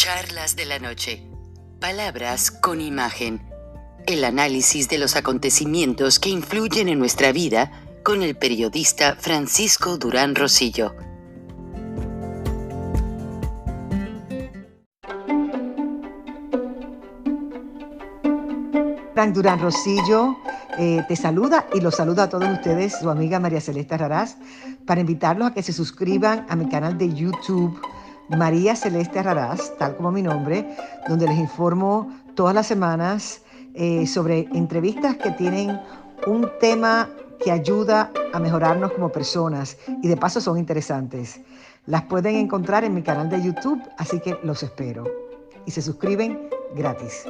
Charlas de la noche. Palabras con imagen. El análisis de los acontecimientos que influyen en nuestra vida con el periodista Francisco Durán Rosillo. Frank Durán Rosillo te saluda y los saluda a todos ustedes, su amiga María Celeste Raraz, para invitarlos a que se suscriban a mi canal de YouTube, María Celeste Raraz, tal como mi nombre, donde les informo todas las semanas sobre entrevistas que tienen un tema que ayuda a mejorarnos como personas y de paso son interesantes. Las pueden encontrar en mi canal de YouTube, así que los espero. Y se suscriben gratis.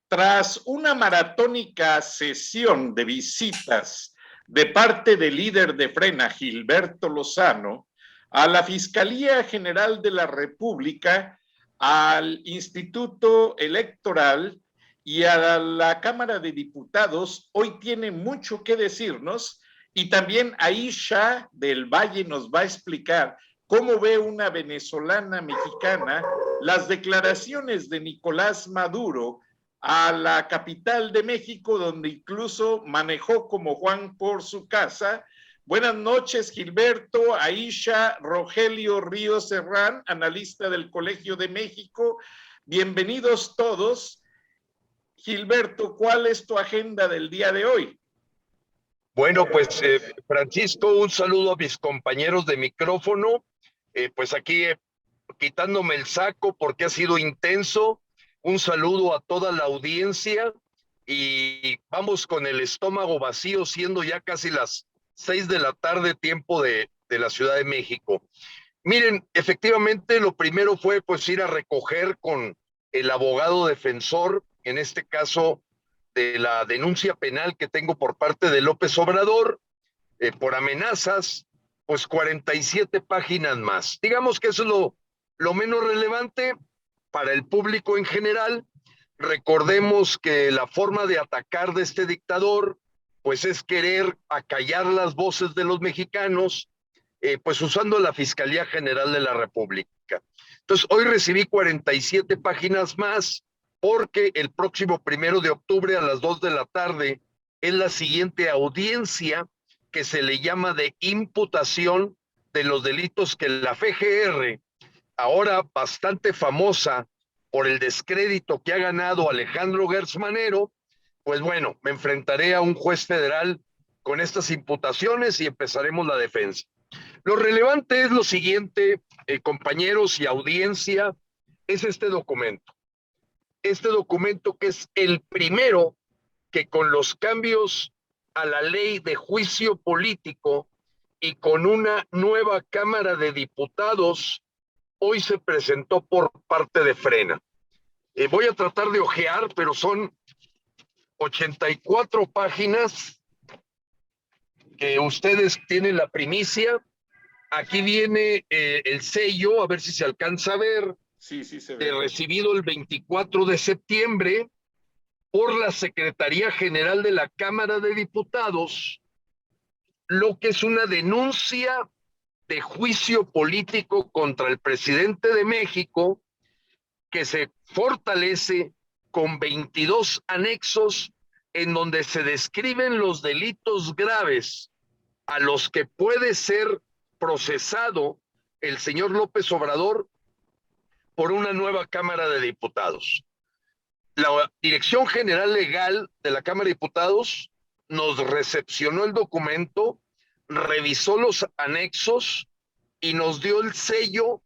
Tras una maratónica sesión de visitas de parte del líder de Frena, Gilberto Lozano, a la Fiscalía General de la República, al Instituto Electoral y a la Cámara de Diputados, hoy tiene mucho que decirnos y también Aisha del Valle nos va a explicar cómo ve una venezolana mexicana las declaraciones de Nicolás Maduro a la capital de México, donde incluso manejó como Juan por su casa. Buenas noches, Gilberto, Aisha, Rogelio Ríos Serrán, analista del Colegio de México. Bienvenidos todos. Gilberto, ¿cuál es tu agenda del día de hoy? Bueno, pues Francisco, un saludo a mis compañeros de micrófono, pues aquí quitándome el saco porque ha sido intenso. Un saludo a toda la audiencia y vamos con el estómago vacío, siendo ya casi las 6 de la tarde, tiempo de la Ciudad de México. Miren, efectivamente lo primero fue pues ir a recoger con el abogado defensor, en este caso de la denuncia penal que tengo por parte de López Obrador, por amenazas, pues 47 páginas más. Digamos que eso es lo menos relevante para el público en general. Recordemos que la forma de atacar de este dictador, pues es querer acallar las voces de los mexicanos, pues usando la Fiscalía General de la República. Entonces, hoy recibí 47 páginas más, porque el próximo 1 de octubre a las 2 de la tarde es la siguiente audiencia que se le llama de imputación de los delitos que la FGR, ahora bastante famosa por el descrédito que ha ganado Alejandro Gertz Manero, pues bueno, me enfrentaré a un juez federal con estas imputaciones y empezaremos la defensa. Lo relevante es lo siguiente, compañeros y audiencia, es este documento. Este documento que es el primero que con los cambios a la ley de juicio político y con una nueva Cámara de Diputados, hoy se presentó por parte de Frena. Voy a tratar de ojear, pero son 84 páginas que ustedes tienen la primicia. Aquí viene el sello, a ver si se alcanza a ver. Sí, se ve. Recibido el 24 de septiembre por la Secretaría General de la Cámara de Diputados, lo que es una denuncia de juicio político contra el presidente de México, que se fortalece con 22 anexos en donde se describen los delitos graves a los que puede ser procesado el señor López Obrador por una nueva Cámara de Diputados. La Dirección General Legal de la Cámara de Diputados nos recepcionó el documento, revisó los anexos y nos dio el sello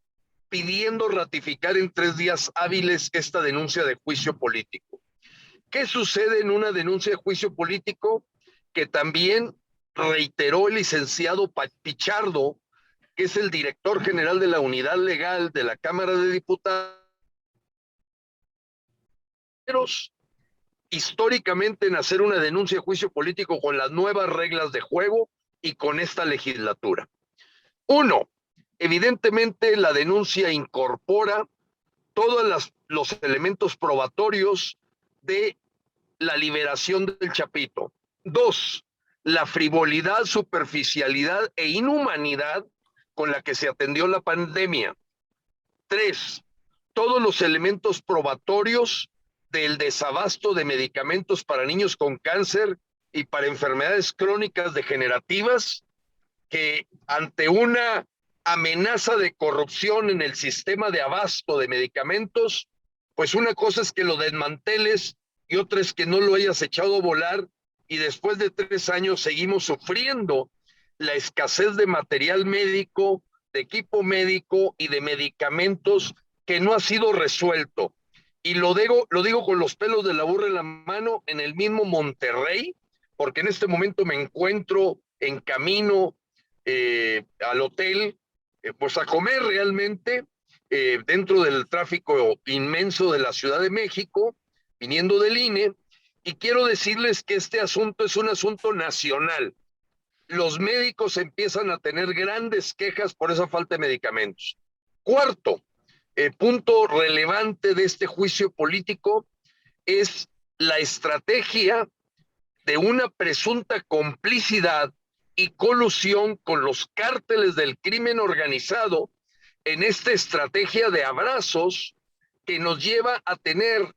pidiendo ratificar en 3 días hábiles esta denuncia de juicio político. ¿Qué sucede en una denuncia de juicio político? Que también reiteró el licenciado Pichardo, que es el director general de la Unidad Legal de la Cámara de Diputados, históricamente en hacer una denuncia de juicio político con las nuevas reglas de juego y con esta legislatura. Uno, evidentemente la denuncia incorpora todos los elementos probatorios de la liberación del Chapito. Dos, la frivolidad, superficialidad e inhumanidad con la que se atendió la pandemia. Tres, todos los elementos probatorios del desabasto de medicamentos para niños con cáncer y para enfermedades crónicas degenerativas, que ante una amenaza de corrupción en el sistema de abasto de medicamentos, pues una cosa es que lo desmanteles y otra es que no lo hayas echado a volar, y después de 3 años seguimos sufriendo la escasez de material médico, de equipo médico y de medicamentos que no ha sido resuelto. Y lo digo con los pelos de la burra en la mano, en el mismo Monterrey, porque en este momento me encuentro en camino al hotel, pues a comer realmente, dentro del tráfico inmenso de la Ciudad de México, viniendo del INE, y quiero decirles que este asunto es un asunto nacional. Los médicos empiezan a tener grandes quejas por esa falta de medicamentos. Cuarto, punto relevante de este juicio político es la estrategia de una presunta complicidad y colusión con los cárteles del crimen organizado en esta estrategia de abrazos que nos lleva a tener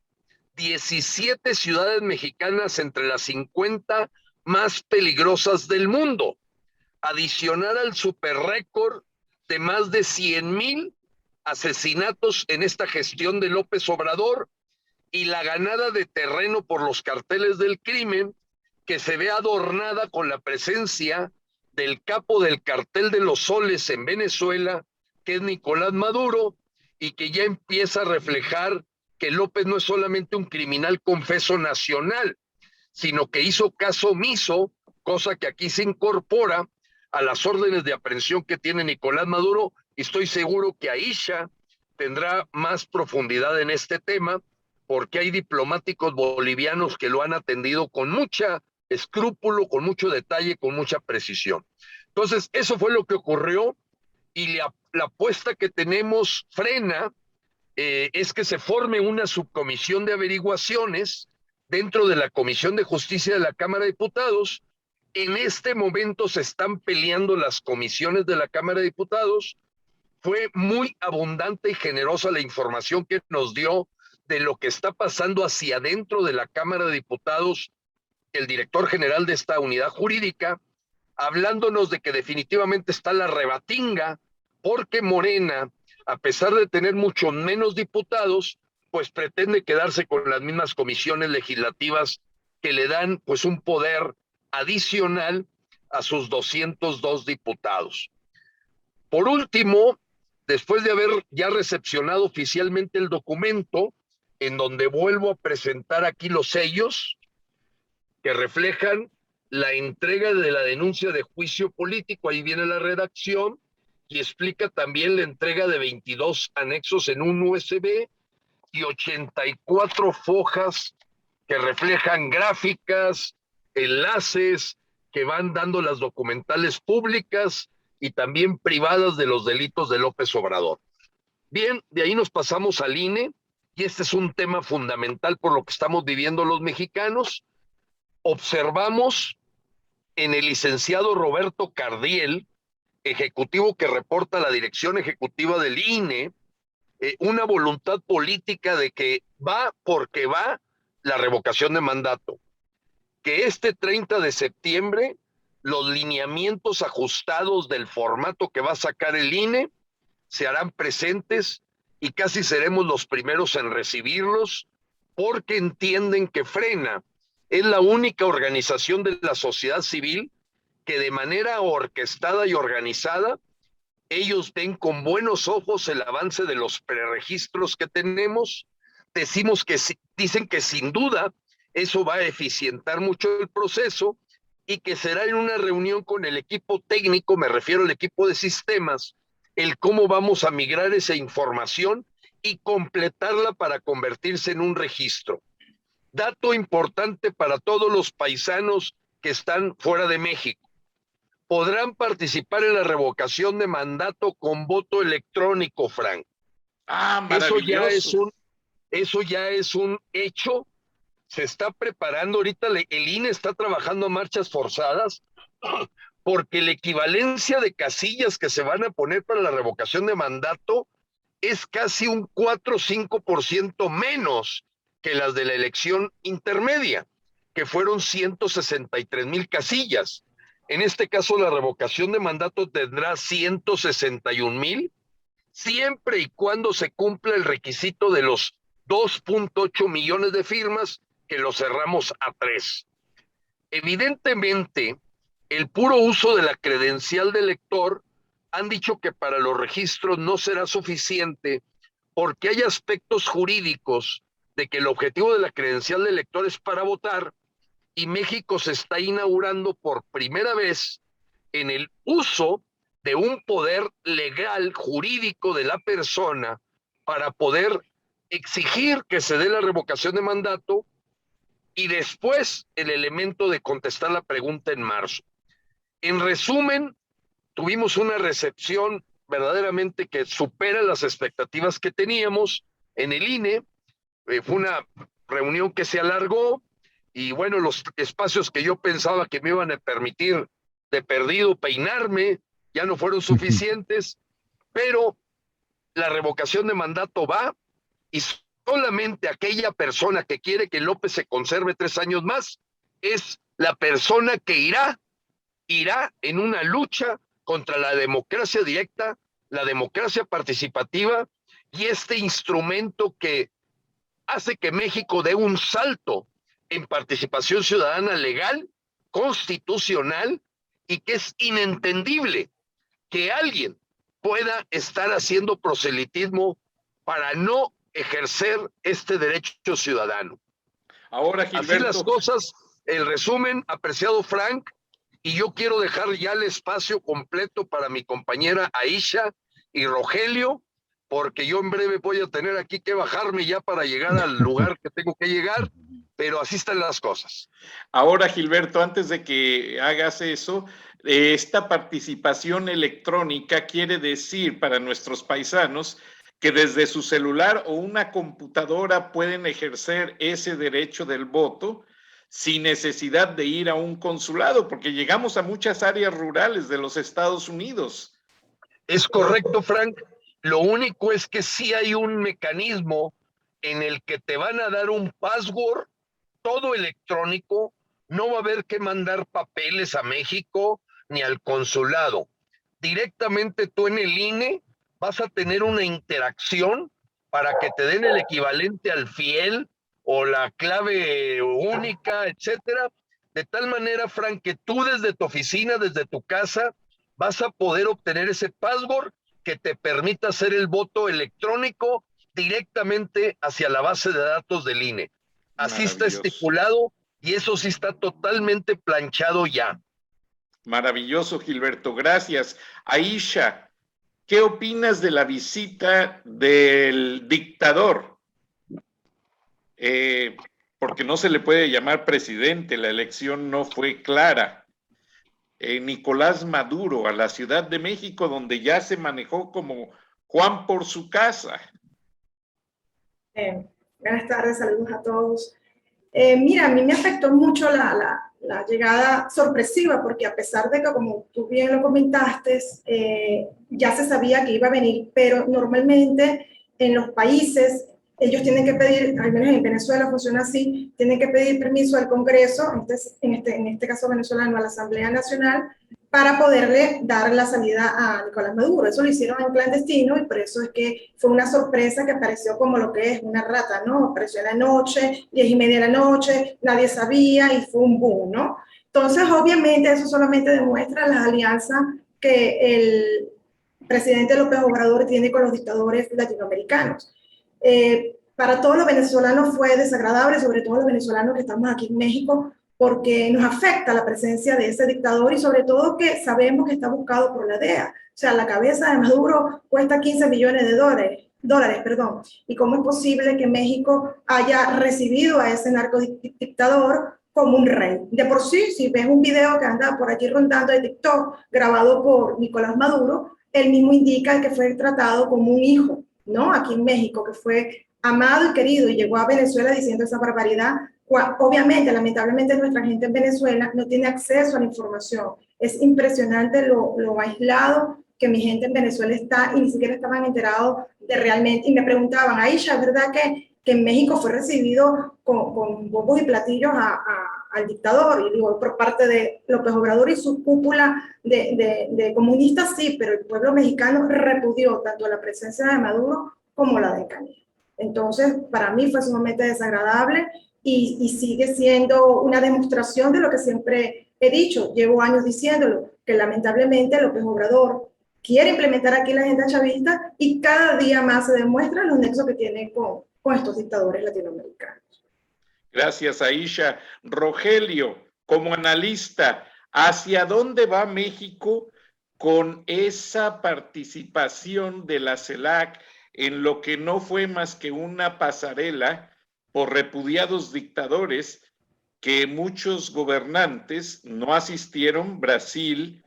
17 ciudades mexicanas entre las 50 más peligrosas del mundo, adicionar al super récord de más de 100,000 asesinatos en esta gestión de López Obrador y la ganada de terreno por los carteles del crimen, que se ve adornada con la presencia del capo del cartel de los soles en Venezuela, que es Nicolás Maduro, y que ya empieza a reflejar que López no es solamente un criminal confeso nacional, sino que hizo caso omiso, cosa que aquí se incorpora a las órdenes de aprehensión que tiene Nicolás Maduro, y estoy seguro que Aisha tendrá más profundidad en este tema, porque hay diplomáticos bolivianos que lo han atendido con mucha escrúpulo, con mucho detalle, con mucha precisión. Entonces, eso fue lo que ocurrió, y la apuesta que tenemos frena es que se forme una subcomisión de averiguaciones dentro de la Comisión de Justicia de la Cámara de Diputados. En este momento se están peleando las comisiones de la Cámara de Diputados. Fue muy abundante y generosa la información que nos dio de lo que está pasando hacia adentro de la Cámara de Diputados el director general de esta unidad jurídica, hablándonos de que definitivamente está la rebatinga, porque Morena, a pesar de tener mucho menos diputados, pues pretende quedarse con las mismas comisiones legislativas que le dan pues un poder adicional a sus 202 diputados. Por último, después de haber ya recepcionado oficialmente el documento, en donde vuelvo a presentar aquí los sellos que reflejan la entrega de la denuncia de juicio político, ahí viene la redacción, y explica también la entrega de 22 anexos en un USB y 84 fojas que reflejan gráficas, enlaces que van dando las documentales públicas y también privadas de los delitos de López Obrador. Bien, de ahí nos pasamos al INE, y este es un tema fundamental por lo que estamos viviendo los mexicanos. Observamos en el licenciado Roberto Cardiel, ejecutivo que reporta a la dirección ejecutiva del INE, una voluntad política de que va porque va la revocación de mandato. Que este 30 de septiembre los lineamientos ajustados del formato que va a sacar el INE se harán presentes y casi seremos los primeros en recibirlos, porque entienden que Frena es la única organización de la sociedad civil que de manera orquestada y organizada, ellos ven con buenos ojos el avance de los preregistros que tenemos. Dicen que sin duda eso va a eficientar mucho el proceso, y que será en una reunión con el equipo técnico, me refiero al equipo de sistemas, el cómo vamos a migrar esa información y completarla para convertirse en un registro. Dato importante para todos los paisanos que están fuera de México. Podrán participar en la revocación de mandato con voto electrónico, Frank. Ah, Eso maravilloso. ya es un hecho. Se está preparando ahorita, el INE está trabajando a marchas forzadas porque la equivalencia de casillas que se van a poner para la revocación de mandato es casi un 4 o 5% menos que las de la elección intermedia, que fueron 163,000 casillas. En este caso, la revocación de mandato tendrá 161,000, siempre y cuando se cumpla el requisito de los 2.8 millones de firmas, que lo cerramos a 3. Evidentemente, el puro uso de la credencial de elector, han dicho que para los registros no será suficiente porque hay aspectos jurídicos de que el objetivo de la credencial de elector es para votar, y México se está inaugurando por primera vez en el uso de un poder legal, jurídico de la persona para poder exigir que se dé la revocación de mandato y después el elemento de contestar la pregunta en marzo. En resumen, tuvimos una recepción verdaderamente que supera las expectativas que teníamos en el INE. Fue una reunión que se alargó y bueno, los espacios que yo pensaba que me iban a permitir de perdido peinarme ya no fueron suficientes, pero la revocación de mandato va, y solamente aquella persona que quiere que López se conserve 3 años más es la persona que irá en una lucha contra la democracia directa, la democracia participativa y este instrumento que hace que México dé un salto en participación ciudadana legal, constitucional, y que es inentendible que alguien pueda estar haciendo proselitismo para no ejercer este derecho ciudadano. Ahora, Así las Gilberto, cosas, el resumen, apreciado Frank, y yo quiero dejar ya el espacio completo para mi compañera Aisha y Rogelio, porque yo en breve voy a tener aquí que bajarme ya para llegar al lugar que tengo que llegar, pero así están las cosas. ahora, Gilberto, antes de que hagas eso, esta participación electrónica quiere decir para nuestros paisanos que desde su celular o una computadora pueden ejercer ese derecho del voto sin necesidad de ir a un consulado, porque llegamos a muchas áreas rurales de los Estados Unidos. Es correcto, Frank. Lo único es que sí hay un mecanismo en el que te van a dar un password, todo electrónico. No va a haber que mandar papeles a México ni al consulado. Directamente tú en el INE vas a tener una interacción para que te den el equivalente al fiel o la clave única, etcétera. De tal manera, Frank, que tú desde tu oficina, desde tu casa, vas a poder obtener ese password que te permita hacer el voto electrónico directamente hacia la base de datos del INE. Así está estipulado y eso sí está totalmente planchado ya. Maravilloso, Gilberto, gracias. Aisha, ¿qué opinas de la visita del dictador? Porque no se le puede llamar presidente, la elección no fue clara. Nicolás Maduro a la Ciudad de México, donde ya se manejó como Juan por su casa. Buenas tardes, saludos a todos. Mira, a mí me afectó mucho la llegada sorpresiva, porque a pesar de que, como tú bien lo comentaste, ya se sabía que iba a venir, pero normalmente en los países ellos tienen que pedir, al menos en Venezuela funciona así, tienen que pedir permiso al Congreso, en este caso venezolano, a la Asamblea Nacional, para poderle dar la salida a Nicolás Maduro. Eso lo hicieron en clandestino y por eso es que fue una sorpresa que apareció como lo que es una rata, ¿no? Apareció en la noche, 10:30 de la noche, nadie sabía y fue un boom, ¿no? Entonces, obviamente, eso solamente demuestra la alianza que el presidente López Obrador tiene con los dictadores latinoamericanos. Para todos los venezolanos fue desagradable, sobre todo los venezolanos que estamos aquí en México, porque nos afecta la presencia de ese dictador y sobre todo que sabemos que está buscado por la DEA. O sea, la cabeza de Maduro cuesta $15 millones. dólares, perdón. ¿Y cómo es posible que México haya recibido a ese narcodictador como un rey? De por sí, si ves un video que anda por allí rondando de TikTok, grabado por Nicolás Maduro, él mismo indica que fue tratado como un hijo, ¿no? Aquí en México, que fue amado y querido, y llegó a Venezuela diciendo esa barbaridad. Obviamente, lamentablemente, nuestra gente en Venezuela no tiene acceso a la información. Es impresionante lo aislado que mi gente en Venezuela está, y ni siquiera estaban enterados de realmente. Y me preguntaban, Aisha, ¿es verdad que en México fue recibido con bombos y platillos al dictador? Y digo, por parte de López Obrador y su cúpula de comunistas, sí, pero el pueblo mexicano repudió tanto la presencia de Maduro como la de Canel. Entonces, para mí fue sumamente desagradable y sigue siendo una demostración de lo que siempre he dicho, llevo años diciéndolo, que lamentablemente López Obrador quiere implementar aquí la agenda chavista y cada día más se demuestran los nexos que tiene con estos dictadores latinoamericanos. Gracias, Aisha. Rogelio, como analista, ¿hacia dónde va México con esa participación de la CELAC en lo que no fue más que una pasarela por repudiados dictadores que muchos gobernantes no asistieron, Brasil,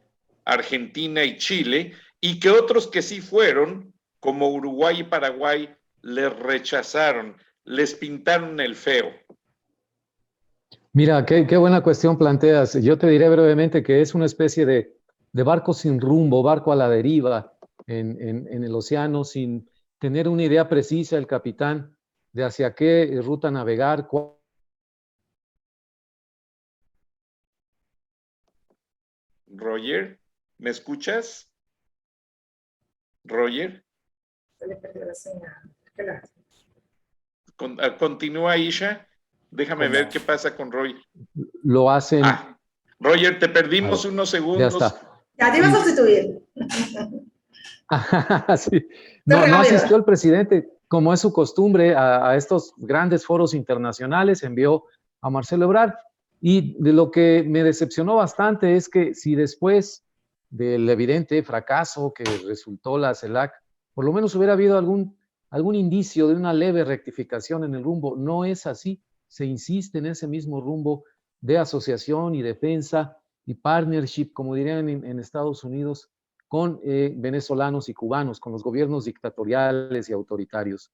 Argentina y Chile, y que otros que sí fueron, como Uruguay y Paraguay, les rechazaron, les pintaron el feo? Mira, qué buena cuestión planteas. Yo te diré brevemente que es una especie de barco sin rumbo, barco a la deriva en el océano, sin tener una idea precisa el capitán de hacia qué ruta navegar. Roger, ¿me escuchas? Roger. Se le perdió la señal. Gracias. Continúa, Aisha. Déjame ver qué pasa con Roger. Lo hacen. Roger, te perdimos unos segundos. Ya está. Ya te iba a sustituir. Sí. No asistió el presidente, como es su costumbre, a estos grandes foros internacionales. Envió a Marcelo Ebrard. Y de lo que me decepcionó bastante es que si después del evidente fracaso que resultó la CELAC, por lo menos hubiera habido algún indicio de una leve rectificación en el rumbo. No es así. Se insiste en ese mismo rumbo de asociación y defensa y partnership, como dirían en Estados Unidos, con venezolanos y cubanos, con los gobiernos dictatoriales y autoritarios.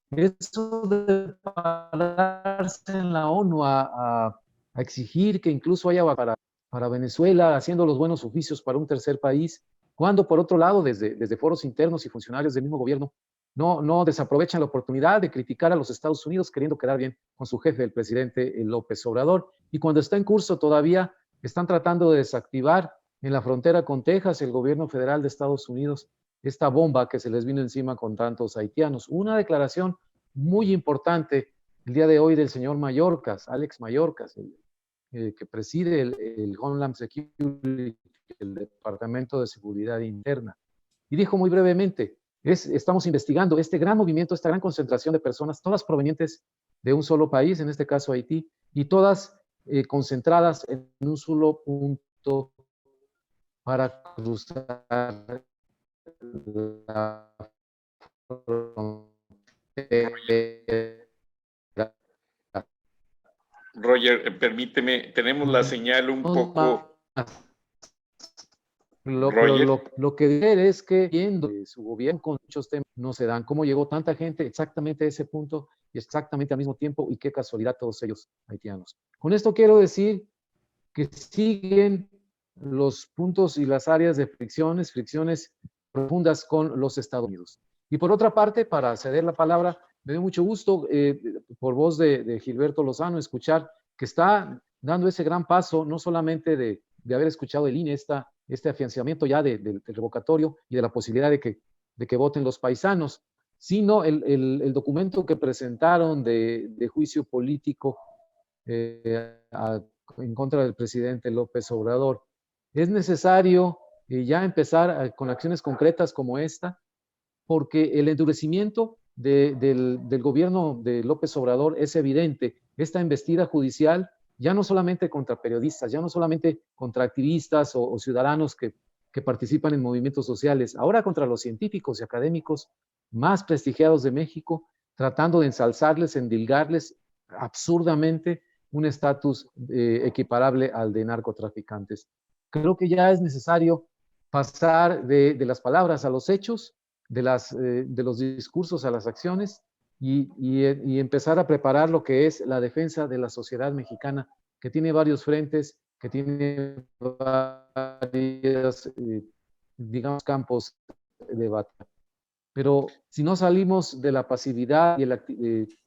Eso de pararse en la ONU a exigir que incluso haya para Venezuela, haciendo los buenos oficios para un tercer país, cuando por otro lado, desde foros internos y funcionarios del mismo gobierno, no desaprovechan la oportunidad de criticar a los Estados Unidos queriendo quedar bien con su jefe, el presidente López Obrador, y cuando está en curso todavía están tratando de desactivar en la frontera con Texas el gobierno federal de Estados Unidos esta bomba que se les vino encima con tantos haitianos. Una declaración muy importante el día de hoy del señor Mayorkas, Alex Mayorkas, que preside el Homeland Security, el Departamento de Seguridad Interna, y dijo muy brevemente, estamos investigando este gran movimiento, esta gran concentración de personas, todas provenientes de un solo país, en este caso Haití, y todas concentradas en un solo punto para cruzar la Roger, permíteme, tenemos la señal un poco. Lo que diré es que viendo su gobierno con muchos temas no se dan, cómo llegó tanta gente exactamente a ese punto y exactamente al mismo tiempo, y qué casualidad todos ellos haitianos. Con esto quiero decir que siguen los puntos y las áreas de fricciones profundas con los Estados Unidos. Y por otra parte, para ceder la palabra, me dio mucho gusto, por voz de Gilberto Lozano, escuchar que está dando ese gran paso, no solamente de haber escuchado el INE, este afianzamiento ya del revocatorio y de la posibilidad de que voten los paisanos, sino el documento que presentaron de juicio político en contra del presidente López Obrador. Es necesario ya empezar con acciones concretas como esta, porque el endurecimiento del gobierno de López Obrador es evidente. Esta embestida judicial, ya no solamente contra periodistas, ya no solamente contra activistas o ciudadanos que que participan en movimientos sociales, ahora contra los científicos y académicos más prestigiados de México, tratando de ensalzarles, endilgarles absurdamente un estatus equiparable al de narcotraficantes. Creo que ya es necesario pasar de las palabras a los hechos, de los discursos a las acciones y empezar a preparar lo que es la defensa de la sociedad mexicana, que tiene varios frentes, que tiene varios, digamos, campos de debate. Pero si no salimos de la pasividad y el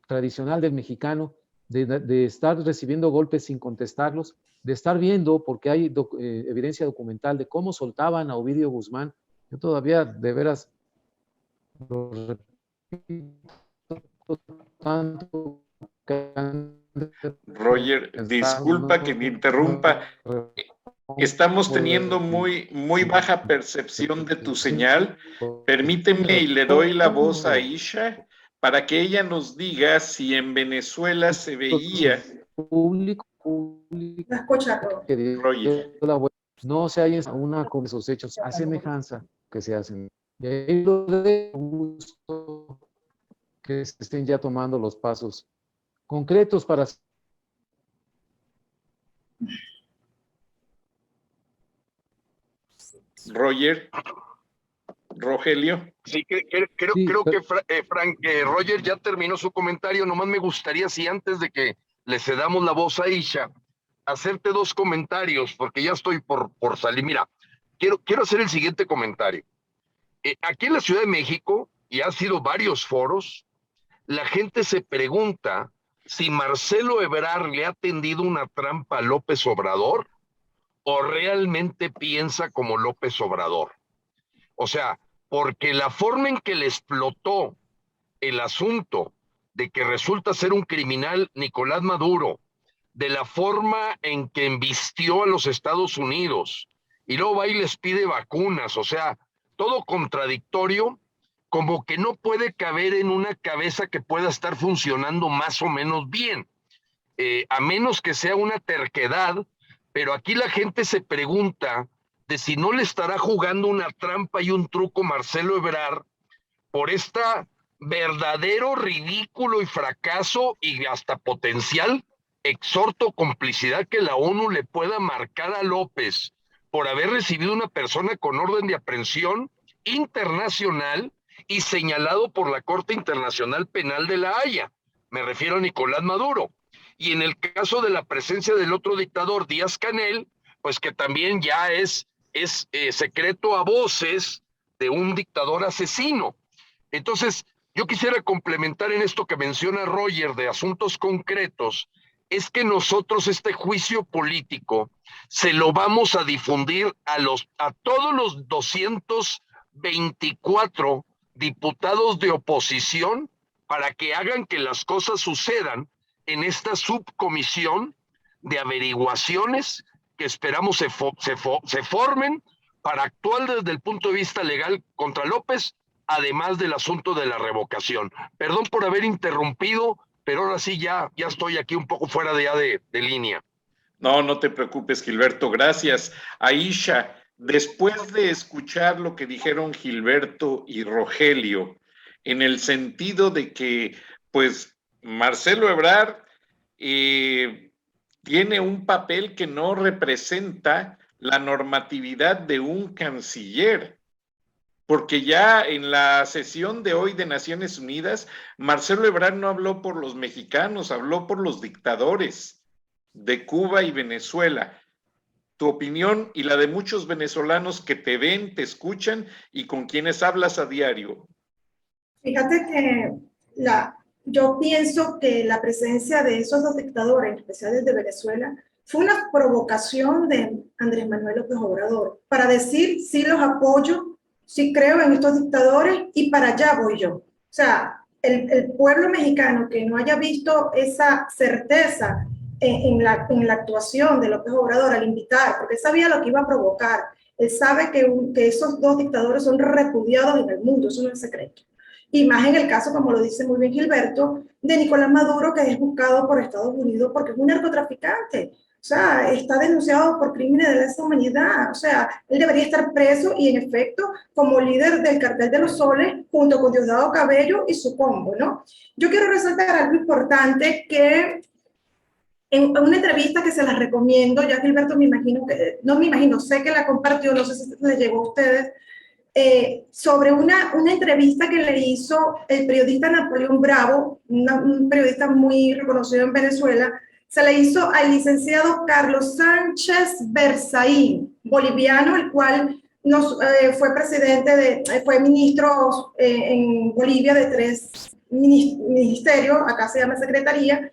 tradicional del mexicano, de estar recibiendo golpes sin contestarlos, de estar viendo, porque hay evidencia documental de cómo soltaban a Ovidio Guzmán, yo todavía de veras lo repito tanto. Roger, disculpa que me interrumpa. Estamos teniendo muy baja percepción de tu señal. Permíteme y le doy la voz a Isha para que ella nos diga si en Venezuela se veía. Roger. No se hay una con esos hechos a semejanza que se hacen. Y ahí lo de gusto que se estén ya tomando los pasos concretos para... Rogelio. Sí, creo que Roger ya terminó su comentario. Nomás me gustaría, si antes de que le cedamos la voz a Isha, hacerte dos comentarios, porque ya estoy por salir. Mira, quiero hacer el siguiente comentario. Aquí en la Ciudad de México, y ha sido varios foros, la gente se pregunta si Marcelo Ebrard le ha tendido una trampa a López Obrador o realmente piensa como López Obrador. O sea, porque la forma en que le explotó el asunto de que resulta ser un criminal Nicolás Maduro, de la forma en que embistió a los Estados Unidos y luego va y les pide vacunas, o sea, todo contradictorio, como que no puede caber en una cabeza que pueda estar funcionando más o menos bien, a menos que sea una terquedad, pero aquí la gente se pregunta de si no le estará jugando una trampa y un truco Marcelo Ebrard por esta verdadero ridículo y fracaso y hasta potencial exhorto complicidad que la ONU le pueda marcar a López por haber recibido una persona con orden de aprehensión internacional y señalado por la Corte Internacional Penal de La Haya. Me refiero a Nicolás Maduro. Y en el caso de la presencia del otro dictador, Díaz-Canel, pues que también ya es secreto a voces de un dictador asesino. Entonces, yo quisiera complementar en esto que menciona Roger de asuntos concretos, es que nosotros este juicio político se lo vamos a difundir a todos los 224 diputados de oposición para que hagan que las cosas sucedan en esta subcomisión de averiguaciones que esperamos se formen para actuar desde el punto de vista legal contra López, además del asunto de la revocación. Perdón por haber interrumpido, pero ahora sí ya estoy aquí un poco fuera de línea. No te preocupes, Gilberto, gracias. Aisha, después de escuchar lo que dijeron Gilberto y Rogelio, en el sentido de que, pues, Marcelo Ebrard tiene un papel que no representa la normatividad de un canciller, porque ya en la sesión de hoy de Naciones Unidas, Marcelo Ebrard no habló por los mexicanos, habló por los dictadores de Cuba y Venezuela. Tu opinión y la de muchos venezolanos que te ven, te escuchan y con quienes hablas a diario. Fíjate que yo pienso que la presencia de esos dos dictadores, en especial desde Venezuela, fue una provocación de Andrés Manuel López Obrador para decir sí los apoyo, sí creo en estos dictadores y para allá voy yo. O sea, el pueblo mexicano que no haya visto esa certeza en la actuación de López Obrador al invitar, porque él sabía lo que iba a provocar, él sabe que esos dos dictadores son repudiados en el mundo, eso no es secreto. Y más en el caso, como lo dice muy bien Gilberto, de Nicolás Maduro, que es buscado por Estados Unidos porque es un narcotraficante. O sea, está denunciado por crímenes de lesa humanidad. O sea, él debería estar preso y, en efecto, como líder del Cartel de los Soles, junto con Diosdado Cabello y su combo, ¿no? Yo quiero resaltar algo importante que en una entrevista que se las recomiendo, ya Gilberto me imagino que, no me imagino, sé que la compartió, no sé si le llegó a ustedes, sobre una entrevista que le hizo el periodista Napoleón Bravo, un periodista muy reconocido en Venezuela, se le hizo al licenciado Carlos Sánchez Berzaín, boliviano, el cual fue fue ministro en Bolivia de 3 ministerios, acá se llama secretaría,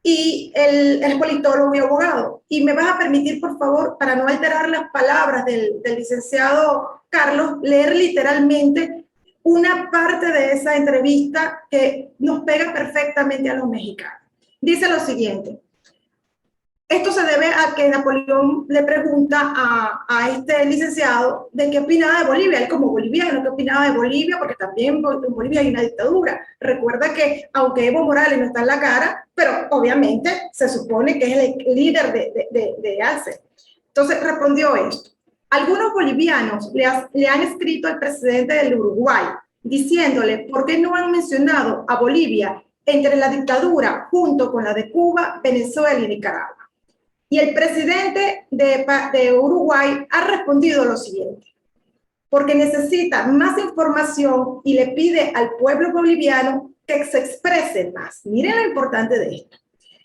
y él es politólogo y abogado. Y me vas a permitir, por favor, para no alterar las palabras del licenciado Carlos, leer literalmente una parte de esa entrevista que nos pega perfectamente a los mexicanos. Dice lo siguiente: esto se debe a que Napoleón le pregunta a este licenciado de qué opinaba de Bolivia, él como boliviano, qué opinaba de Bolivia, porque también en Bolivia hay una dictadura. Recuerda que aunque Evo Morales no está en la cara, pero obviamente se supone que es el líder de ALCE. Entonces respondió esto: algunos bolivianos le han escrito al presidente del Uruguay diciéndole por qué no han mencionado a Bolivia entre la dictadura junto con la de Cuba, Venezuela y Nicaragua. Y el presidente de Uruguay ha respondido lo siguiente: porque necesita más información y le pide al pueblo boliviano que se exprese más. Miren lo importante de esto.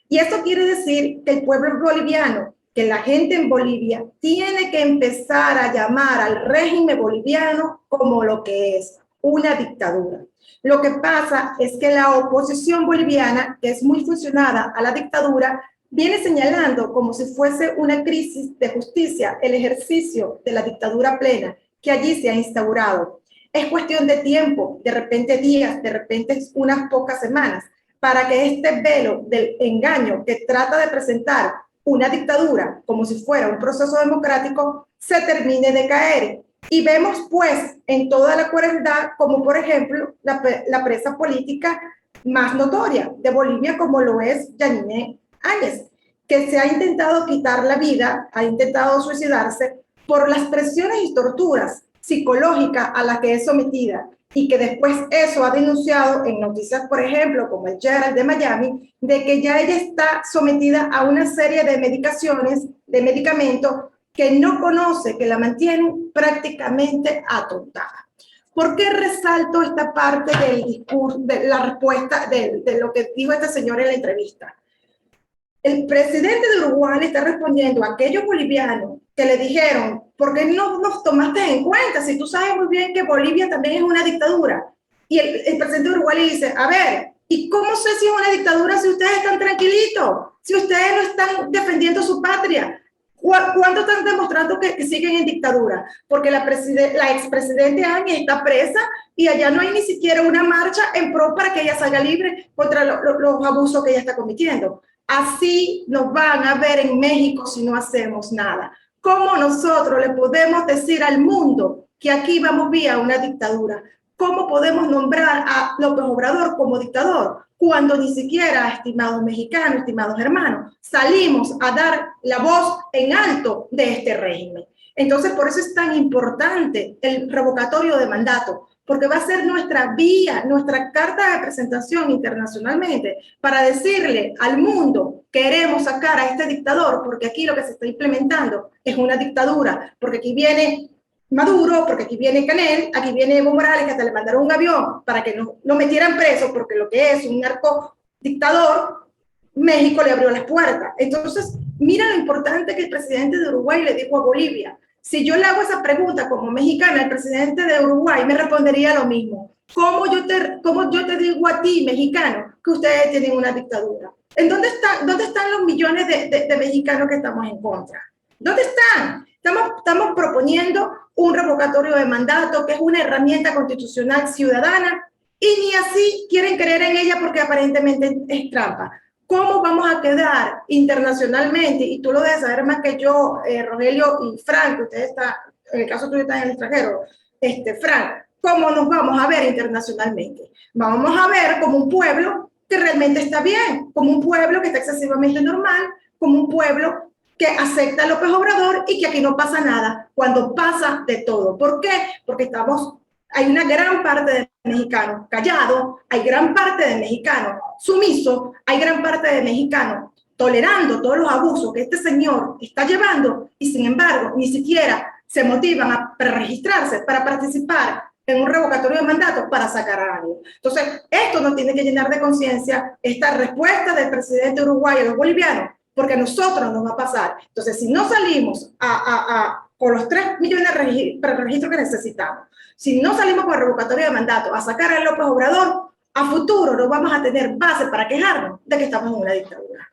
Y esto quiere decir que el pueblo boliviano, que la gente en Bolivia, tiene que empezar a llamar al régimen boliviano como lo que es, una dictadura. Lo que pasa es que la oposición boliviana, que es muy funcionada a la dictadura, viene señalando como si fuese una crisis de justicia el ejercicio de la dictadura plena que allí se ha instaurado. Es cuestión de tiempo, de repente días, de repente unas pocas semanas, para que este velo del engaño que trata de presentar una dictadura como si fuera un proceso democrático se termine de caer. Y vemos pues en toda la crueldad, como por ejemplo la presa política más notoria de Bolivia, como lo es Yanine Áñez, que se ha intentado quitar la vida, ha intentado suicidarse por las presiones y torturas psicológicas a las que es sometida, y que después eso ha denunciado en noticias, por ejemplo, como el Herald de Miami, de que ya ella está sometida a una serie de medicaciones, de medicamentos que no conoce, que la mantienen prácticamente atontada. ¿Por qué resalto esta parte del discurso, de la respuesta de lo que dijo este señor en la entrevista? El presidente de Uruguay le está respondiendo a aquellos bolivianos que le dijeron: ¿por qué no nos tomaste en cuenta si tú sabes muy bien que Bolivia también es una dictadura? Y el presidente de Uruguay le dice: a ver, ¿y cómo sé si es una dictadura si ustedes están tranquilitos? Si ustedes no están defendiendo su patria. ¿Cuándo están demostrando que siguen en dictadura? Porque la expresidente Áñez está presa y allá no hay ni siquiera una marcha en pro para que ella salga libre contra los abusos que ella está cometiendo. Así nos van a ver en México si no hacemos nada. ¿Cómo nosotros le podemos decir al mundo que aquí vamos vía una dictadura? ¿Cómo podemos nombrar a López Obrador como dictador cuando ni siquiera, estimados mexicanos, estimados hermanos, salimos a dar la voz en alto de este régimen? Entonces, por eso es tan importante el revocatorio de mandato, porque va a ser nuestra vía, nuestra carta de presentación internacionalmente para decirle al mundo: queremos sacar a este dictador, porque aquí lo que se está implementando es una dictadura, porque aquí viene Maduro, porque aquí viene Canel, aquí viene Evo Morales, que hasta le mandaron un avión para que no lo metieran preso, porque lo que es un narcodictador, México le abrió las puertas. Entonces, mira lo importante que el presidente de Uruguay le dijo a Bolivia. Si yo le hago esa pregunta como mexicana, el presidente de Uruguay me respondería lo mismo. ¿Cómo yo te digo a ti, mexicano, que ustedes tienen una dictadura? ¿En dónde están los millones de mexicanos que estamos en contra? ¿Dónde están? Estamos proponiendo un revocatorio de mandato, que es una herramienta constitucional ciudadana, y ni así quieren creer en ella porque aparentemente es trampa. ¿Cómo vamos a quedar internacionalmente? Y tú lo debes saber más que yo, Rogelio y Frank, usted está, en el caso tuyo está en el extranjero, Frank, ¿cómo nos vamos a ver internacionalmente? Vamos a ver como un pueblo que realmente está bien, como un pueblo que está excesivamente normal, como un pueblo que acepta a López Obrador y que aquí no pasa nada, cuando pasa de todo. ¿Por qué? Porque hay una gran parte de mexicanos callados, hay gran parte de mexicanos sumisos, hay gran parte de mexicanos tolerando todos los abusos que este señor está llevando y sin embargo ni siquiera se motivan a preregistrarse para participar en un revocatorio de mandato para sacar a alguien. Entonces, esto nos tiene que llenar de conciencia, esta respuesta del presidente uruguayo, los bolivianos, porque a nosotros nos va a pasar. Entonces, si no salimos con los 3 millones de preregistros que necesitamos, si no salimos con el revocatorio de mandato a sacar a López Obrador, a futuro no vamos a tener base para quejarnos de que estamos en una dictadura.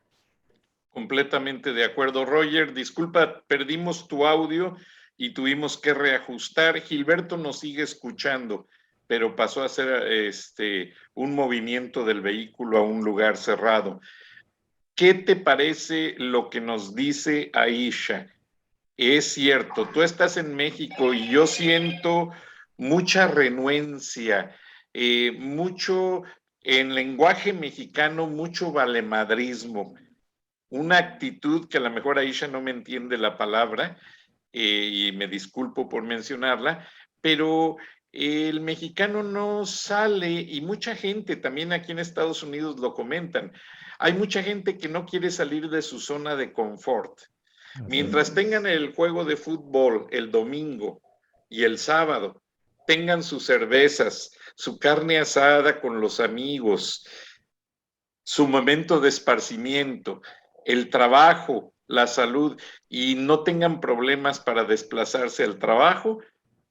Completamente de acuerdo. Roger, disculpa, perdimos tu audio y tuvimos que reajustar. Gilberto nos sigue escuchando, pero pasó a ser un movimiento del vehículo a un lugar cerrado. ¿Qué te parece lo que nos dice Aisha? Es cierto, tú estás en México y yo siento mucha renuencia, mucho en lenguaje mexicano, mucho valemadrismo, una actitud que a lo mejor Aisha no me entiende la palabra, y me disculpo por mencionarla, pero el mexicano no sale, y mucha gente también aquí en Estados Unidos lo comentan, hay mucha gente que no quiere salir de su zona de confort. Mientras tengan el juego de fútbol el domingo y el sábado, tengan sus cervezas, su carne asada con los amigos, su momento de esparcimiento, el trabajo, la salud, y no tengan problemas para desplazarse al trabajo,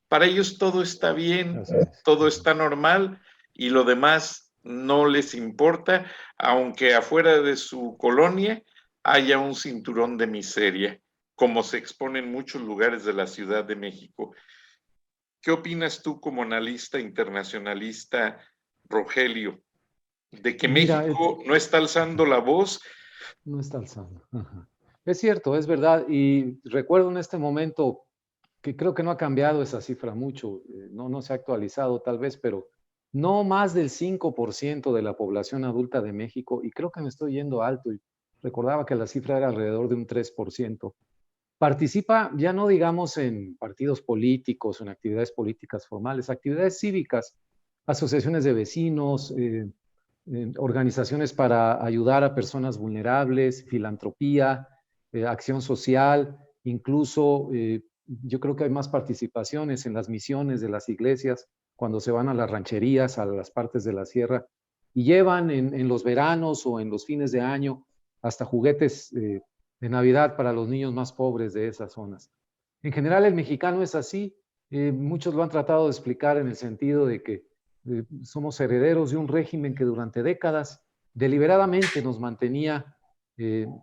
para ellos todo está bien, todo está normal y lo demás no les importa, aunque afuera de su colonia haya un cinturón de miseria, como se expone en muchos lugares de la Ciudad de México. ¿Qué opinas tú como analista internacionalista, Rogelio, de que México no está alzando la voz? No está alzando. Ajá. Es cierto, es verdad. Y recuerdo en este momento que creo que no ha cambiado esa cifra mucho, no se ha actualizado tal vez, pero no más del 5% de la población adulta de México, y creo que me estoy yendo alto, y recordaba que la cifra era alrededor de un 3%, participa ya no digamos en partidos políticos o en actividades políticas formales, actividades cívicas, asociaciones de vecinos, organizaciones para ayudar a personas vulnerables, filantropía, acción social, incluso yo creo que hay más participaciones en las misiones de las iglesias cuando se van a las rancherías, a las partes de la sierra, y llevan en los veranos o en los fines de año hasta juguetes de Navidad para los niños más pobres de esas zonas. En general el mexicano es así, muchos lo han tratado de explicar en el sentido de que somos herederos de un régimen que durante décadas deliberadamente nos mantenía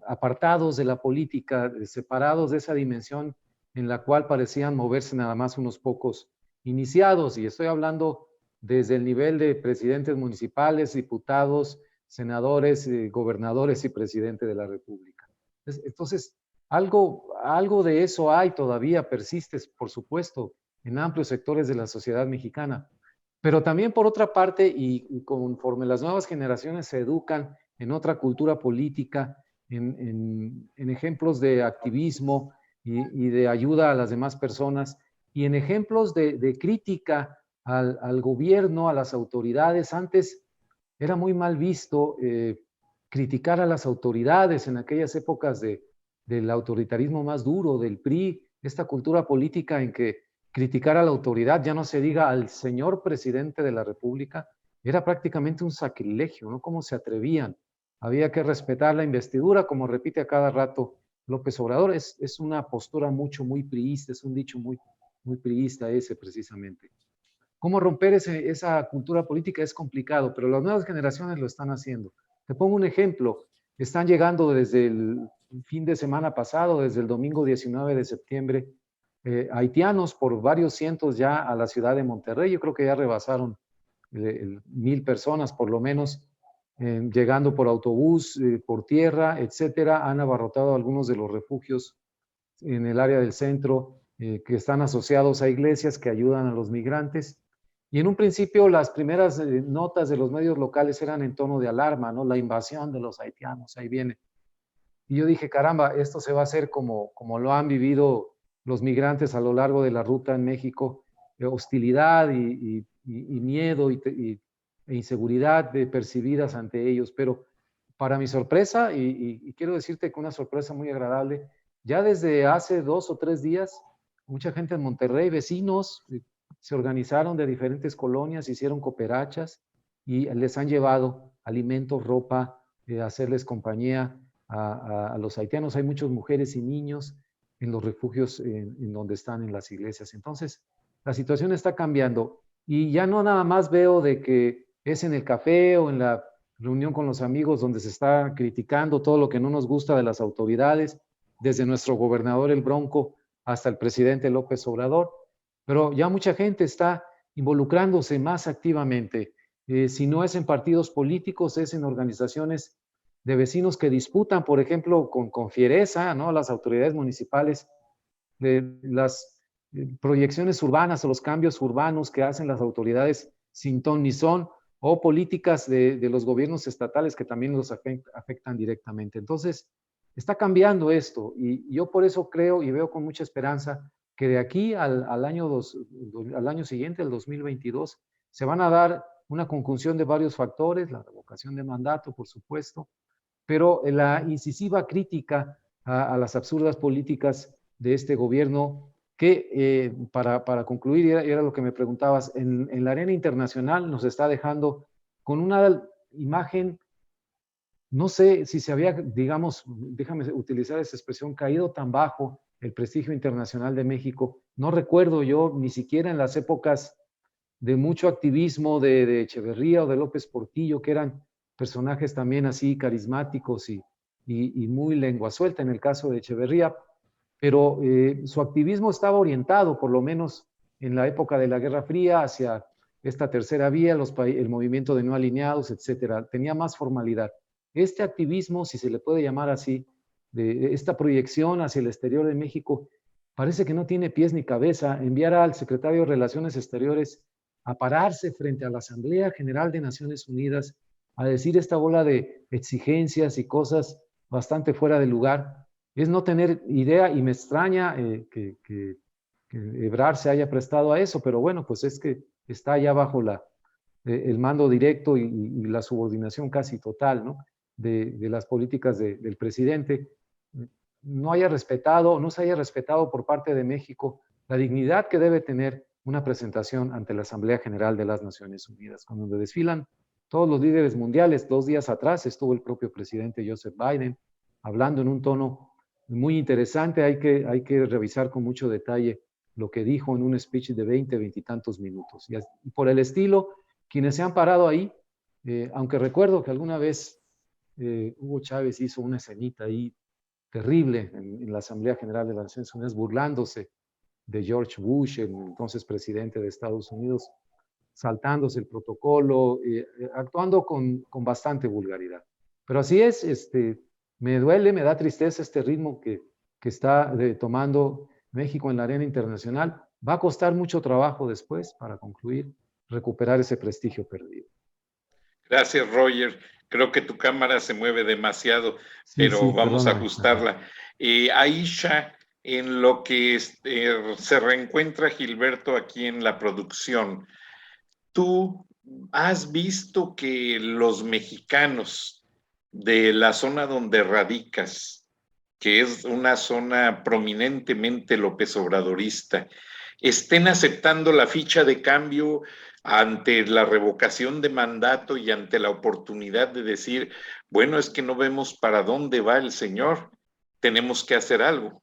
apartados de la política, separados de esa dimensión en la cual parecían moverse nada más unos pocos iniciados, y estoy hablando desde el nivel de presidentes municipales, diputados, senadores, gobernadores y presidente de la República. Entonces, algo de eso hay todavía, persiste, por supuesto, en amplios sectores de la sociedad mexicana. Pero también por otra parte, y conforme las nuevas generaciones se educan en otra cultura política, en ejemplos de activismo y de ayuda a las demás personas, y en ejemplos de crítica al gobierno, a las autoridades. Antes era muy mal visto criticar a las autoridades en aquellas épocas del autoritarismo más duro, del PRI, esta cultura política en que criticar a la autoridad, ya no se diga al señor presidente de la República, era prácticamente un sacrilegio, ¿no? ¿Cómo se atrevían? Había que respetar la investidura, como repite a cada rato López Obrador. Es una postura muy priista, es un dicho muy priista ese precisamente. ¿Cómo romper esa cultura política? Es complicado, pero las nuevas generaciones lo están haciendo. Te pongo un ejemplo. Están llegando desde el fin de semana pasado, desde el domingo 19 de septiembre, haitianos por varios cientos ya a la ciudad de Monterrey. Yo creo que ya rebasaron 1,000 personas por lo menos, llegando por autobús, por tierra, etcétera. Han abarrotado algunos de los refugios en el área del centro que están asociados a iglesias que ayudan a los migrantes. Y en un principio las primeras notas de los medios locales eran en tono de alarma, ¿no? La invasión de los haitianos, ahí viene. Y yo dije, caramba, esto se va a hacer como lo han vivido los migrantes a lo largo de la ruta en México, hostilidad y miedo e inseguridad percibidas ante ellos. Pero para mi sorpresa, y quiero decirte que una sorpresa muy agradable, ya desde hace 2 o 3 días, mucha gente en Monterrey, vecinos, se organizaron de diferentes colonias, hicieron cooperachas y les han llevado alimentos, ropa, hacerles compañía a los haitianos. Hay muchas mujeres y niños en los refugios en donde están en las iglesias. Entonces, la situación está cambiando y ya no nada más veo de que es en el café o en la reunión con los amigos donde se está criticando todo lo que no nos gusta de las autoridades, desde nuestro gobernador el Bronco hasta el presidente López Obrador, pero ya mucha gente está involucrándose más activamente. Si no es en partidos políticos, es en organizaciones de vecinos que disputan, por ejemplo, con fiereza, ¿no?, las autoridades municipales, de las proyecciones urbanas o los cambios urbanos que hacen las autoridades sin ton ni son, o políticas de los gobiernos estatales que también los afectan directamente. Entonces, está cambiando esto y yo por eso creo y veo con mucha esperanza que de aquí al año siguiente, el 2022, se van a dar una conjunción de varios factores, la revocación de mandato, por supuesto, pero la incisiva crítica a las absurdas políticas de este gobierno que, para concluir, era lo que me preguntabas, en la arena internacional nos está dejando con una imagen, no sé si se había, digamos, déjame utilizar esa expresión, caído tan bajo el prestigio internacional de México. No recuerdo yo, ni siquiera en las épocas de mucho activismo de Echeverría o de López Portillo, que eran personajes también así carismáticos y muy lengua suelta en el caso de Echeverría, pero su activismo estaba orientado, por lo menos en la época de la Guerra Fría, hacia esta tercera vía, el movimiento de no alineados, etcétera. Tenía más formalidad. Este activismo, si se le puede llamar así, de esta proyección hacia el exterior de México, parece que no tiene pies ni cabeza. Enviar al secretario de Relaciones Exteriores a pararse frente a la Asamblea General de Naciones Unidas a decir esta bola de exigencias y cosas bastante fuera de lugar, es no tener idea, y me extraña que Ebrard se haya prestado a eso, pero bueno, pues es que está ya bajo el mando directo y la subordinación casi total, ¿no?, de las políticas del presidente. No se haya respetado por parte de México la dignidad que debe tener una presentación ante la Asamblea General de las Naciones Unidas, donde desfilan todos los líderes mundiales. 2 días atrás estuvo el propio presidente Joseph Biden hablando en un tono muy interesante. Hay que revisar con mucho detalle lo que dijo en un speech de 20 y tantos minutos. Y por el estilo, quienes se han parado ahí, aunque recuerdo que alguna vez Hugo Chávez hizo una escenita ahí terrible en la Asamblea General de las Naciones Unidas, burlándose de George Bush, el entonces presidente de Estados Unidos, saltándose el protocolo, actuando con bastante vulgaridad. Pero así es, me duele, me da tristeza este ritmo que está tomando México en la arena internacional. Va a costar mucho trabajo después, para concluir, recuperar ese prestigio perdido. Gracias, Roger. Creo que tu cámara se mueve demasiado, pero sí, vamos a ajustarla. Aisha, en lo que se reencuentra Gilberto aquí en la producción, ¿tú has visto que los mexicanos de la zona donde radicas, que es una zona prominentemente López Obradorista, estén aceptando la ficha de cambio ante la revocación de mandato y ante la oportunidad de decir, bueno, es que no vemos para dónde va el señor, tenemos que hacer algo?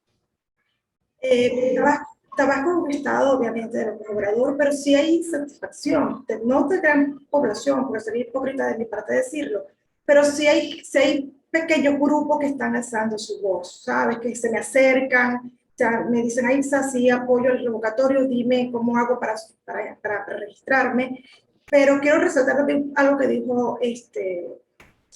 Tabasco es un estado, obviamente, de López Obrador, pero sí hay satisfacción, no de gran población, porque sería hipócrita de mi parte decirlo, pero sí hay pequeños grupos que están alzando su voz, ¿sabes? Que se me acercan, ya me dicen, Aisa, sí, apoyo el revocatorio, dime cómo hago para registrarme. Pero quiero resaltar también algo que dijo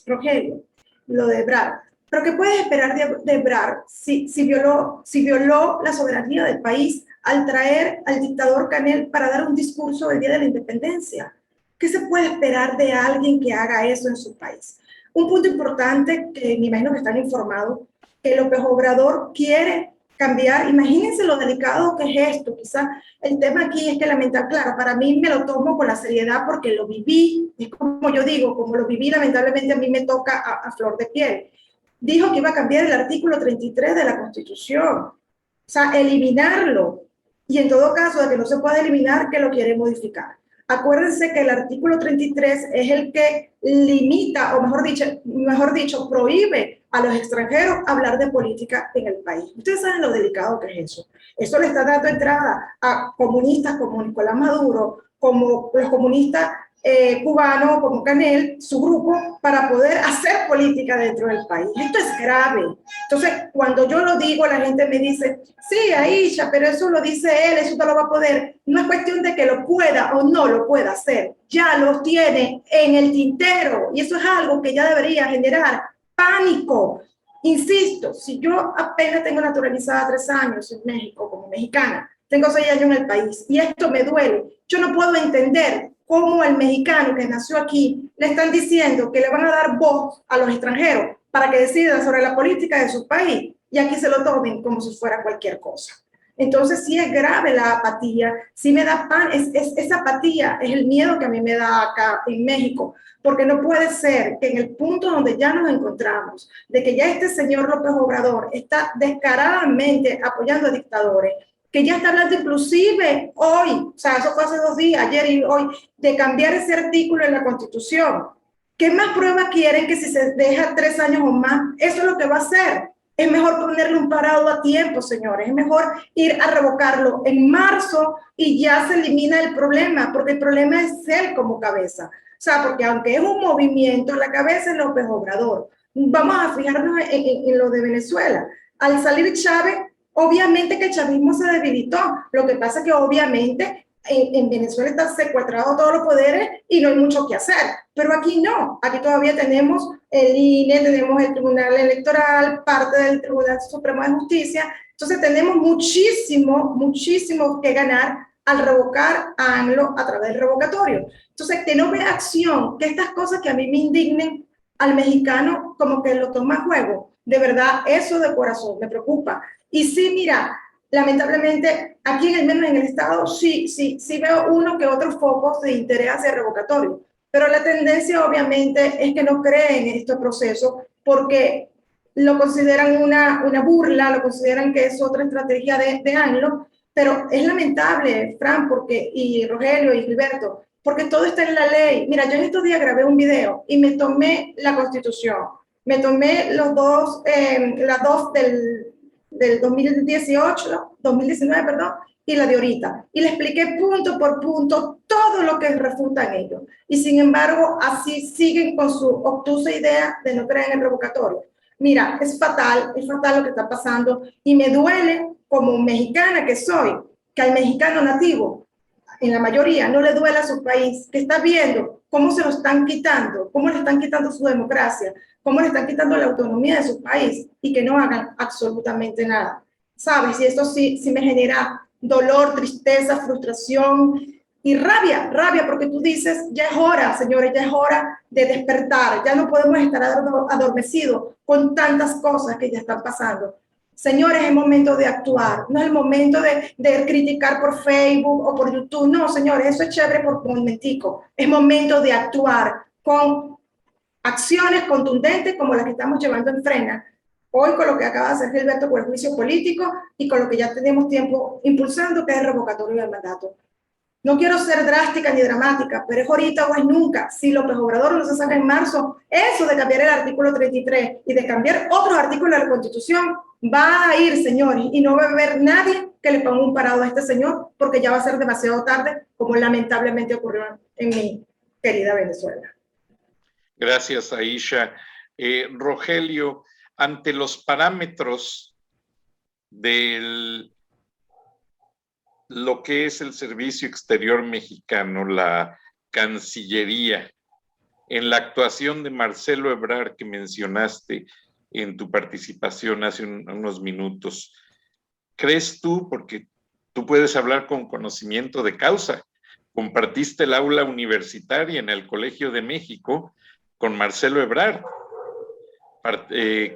Rogelio, lo de Ebrard. ¿Pero qué puedes esperar de Ebrard si violó la soberanía del país al traer al dictador Canel para dar un discurso el día de la independencia? ¿Qué se puede esperar de alguien que haga eso en su país? Un punto importante que me imagino que están informados, que López Obrador quiere cambiar. Imagínense lo delicado que es esto. Quizás el tema aquí es que lamentablemente, claro, para mí me lo tomo con la seriedad porque lo viví. Es como yo digo, como lo viví, lamentablemente a mí me toca a flor de piel. Dijo que iba a cambiar el artículo 33 de la Constitución. O sea, eliminarlo. Y en todo caso, de que no se pueda eliminar, que lo quiere modificar. Acuérdense que el artículo 33 es el que limita, o mejor dicho, prohíbe a los extranjeros hablar de política en el país. Ustedes saben lo delicado que es eso. Eso le está dando entrada a comunistas como Nicolás Maduro, como los comunistas cubanos, como Canel, su grupo, para poder hacer política dentro del país. Esto es grave. Entonces, cuando yo lo digo, la gente me dice, sí, Aisha, pero eso lo dice él, eso no lo va a poder. No es cuestión de que lo pueda o no lo pueda hacer. Ya lo tiene en el tintero y eso es algo que ya debería generar pánico. Insisto, si yo apenas tengo naturalizada 3 años en México como mexicana, tengo 6 años en el país y esto me duele, yo no puedo entender cómo el mexicano que nació aquí le están diciendo que le van a dar voz a los extranjeros para que decidan sobre la política de su país y aquí se lo tomen como si fuera cualquier cosa. Entonces sí es grave la apatía, sí me da esa apatía es el miedo que a mí me da acá en México, porque no puede ser que en el punto donde ya nos encontramos, de que ya este señor López Obrador está descaradamente apoyando a dictadores, que ya está hablando inclusive hoy, o sea, eso fue hace 2 días, ayer y hoy, de cambiar ese artículo en la Constitución. ¿Qué más pruebas quieren que si se deja 3 años o más? Eso es lo que va a hacer. Es mejor ponerle un parado a tiempo, señores. Es mejor ir a revocarlo en marzo y ya se elimina el problema, porque el problema es él como cabeza. O sea, porque aunque es un movimiento, la cabeza es López Obrador. Vamos a fijarnos en lo de Venezuela. Al salir Chávez, obviamente que el chavismo se debilitó. Lo que pasa es que obviamente en Venezuela están secuestrados todos los poderes y no hay mucho que hacer. Pero aquí no. Aquí todavía tenemos el INE, tenemos el Tribunal Electoral, parte del Tribunal Supremo de Justicia. Entonces tenemos muchísimo que ganar al revocar a AMLO a través del revocatorio. Entonces, que no vea acción, que estas cosas que a mí me indignen al mexicano como que lo toma a juego. De verdad, eso de corazón me preocupa. Y sí, mira, lamentablemente, aquí menos en el Estado, sí veo uno que otros focos de interés hacia el revocatorio. Pero la tendencia, obviamente, es que no creen en este proceso porque lo consideran una burla, lo consideran que es otra estrategia de AMLO. Pero es lamentable, Fran, y Rogelio y Gilberto, porque todo está en la ley. Mira, yo en estos días grabé un video y me tomé la Constitución. Me tomé las dos del 2019, perdón, y la de ahorita. Y le expliqué punto por punto todo lo que refutan ellos. Y sin embargo, así siguen con su obtusa idea de no creer en el revocatorio. Mira, es fatal lo que está pasando. Y me duele, como mexicana que soy, que al mexicano nativo, en la mayoría, no le duele a su país, que está viendo cómo se lo están quitando, cómo le están quitando su democracia, cómo le están quitando la autonomía de su país y que no hagan absolutamente nada. ¿Sabes? Y esto sí me genera dolor, tristeza, frustración y rabia, porque tú dices, ya es hora, señores, ya es hora de despertar, ya no podemos estar adormecidos con tantas cosas que ya están pasando. Señores, es el momento de actuar, no es el momento de criticar por Facebook o por YouTube, no, señores, eso es chévere por un momentico, es momento de actuar con acciones contundentes como las que estamos llevando en Frena, hoy con lo que acaba de hacer Gilberto por el juicio político y con lo que ya tenemos tiempo impulsando, que es el revocatorio del mandato. No quiero ser drástica ni dramática, pero es ahorita o es nunca. Si López Obrador no se saca en marzo, eso de cambiar el artículo 33 y de cambiar otros artículos de la Constitución, va a ir, señores, y no va a haber nadie que le ponga un parado a este señor, porque ya va a ser demasiado tarde, como lamentablemente ocurrió en mi querida Venezuela. Gracias, Aisha. Rogelio, ante los parámetros de lo que es el Servicio Exterior Mexicano, la Cancillería, en la actuación de Marcelo Ebrard que mencionaste en tu participación hace unos minutos, ¿crees tú, porque tú puedes hablar con conocimiento de causa, compartiste el aula universitaria en el Colegio de México con Marcelo Ebrard,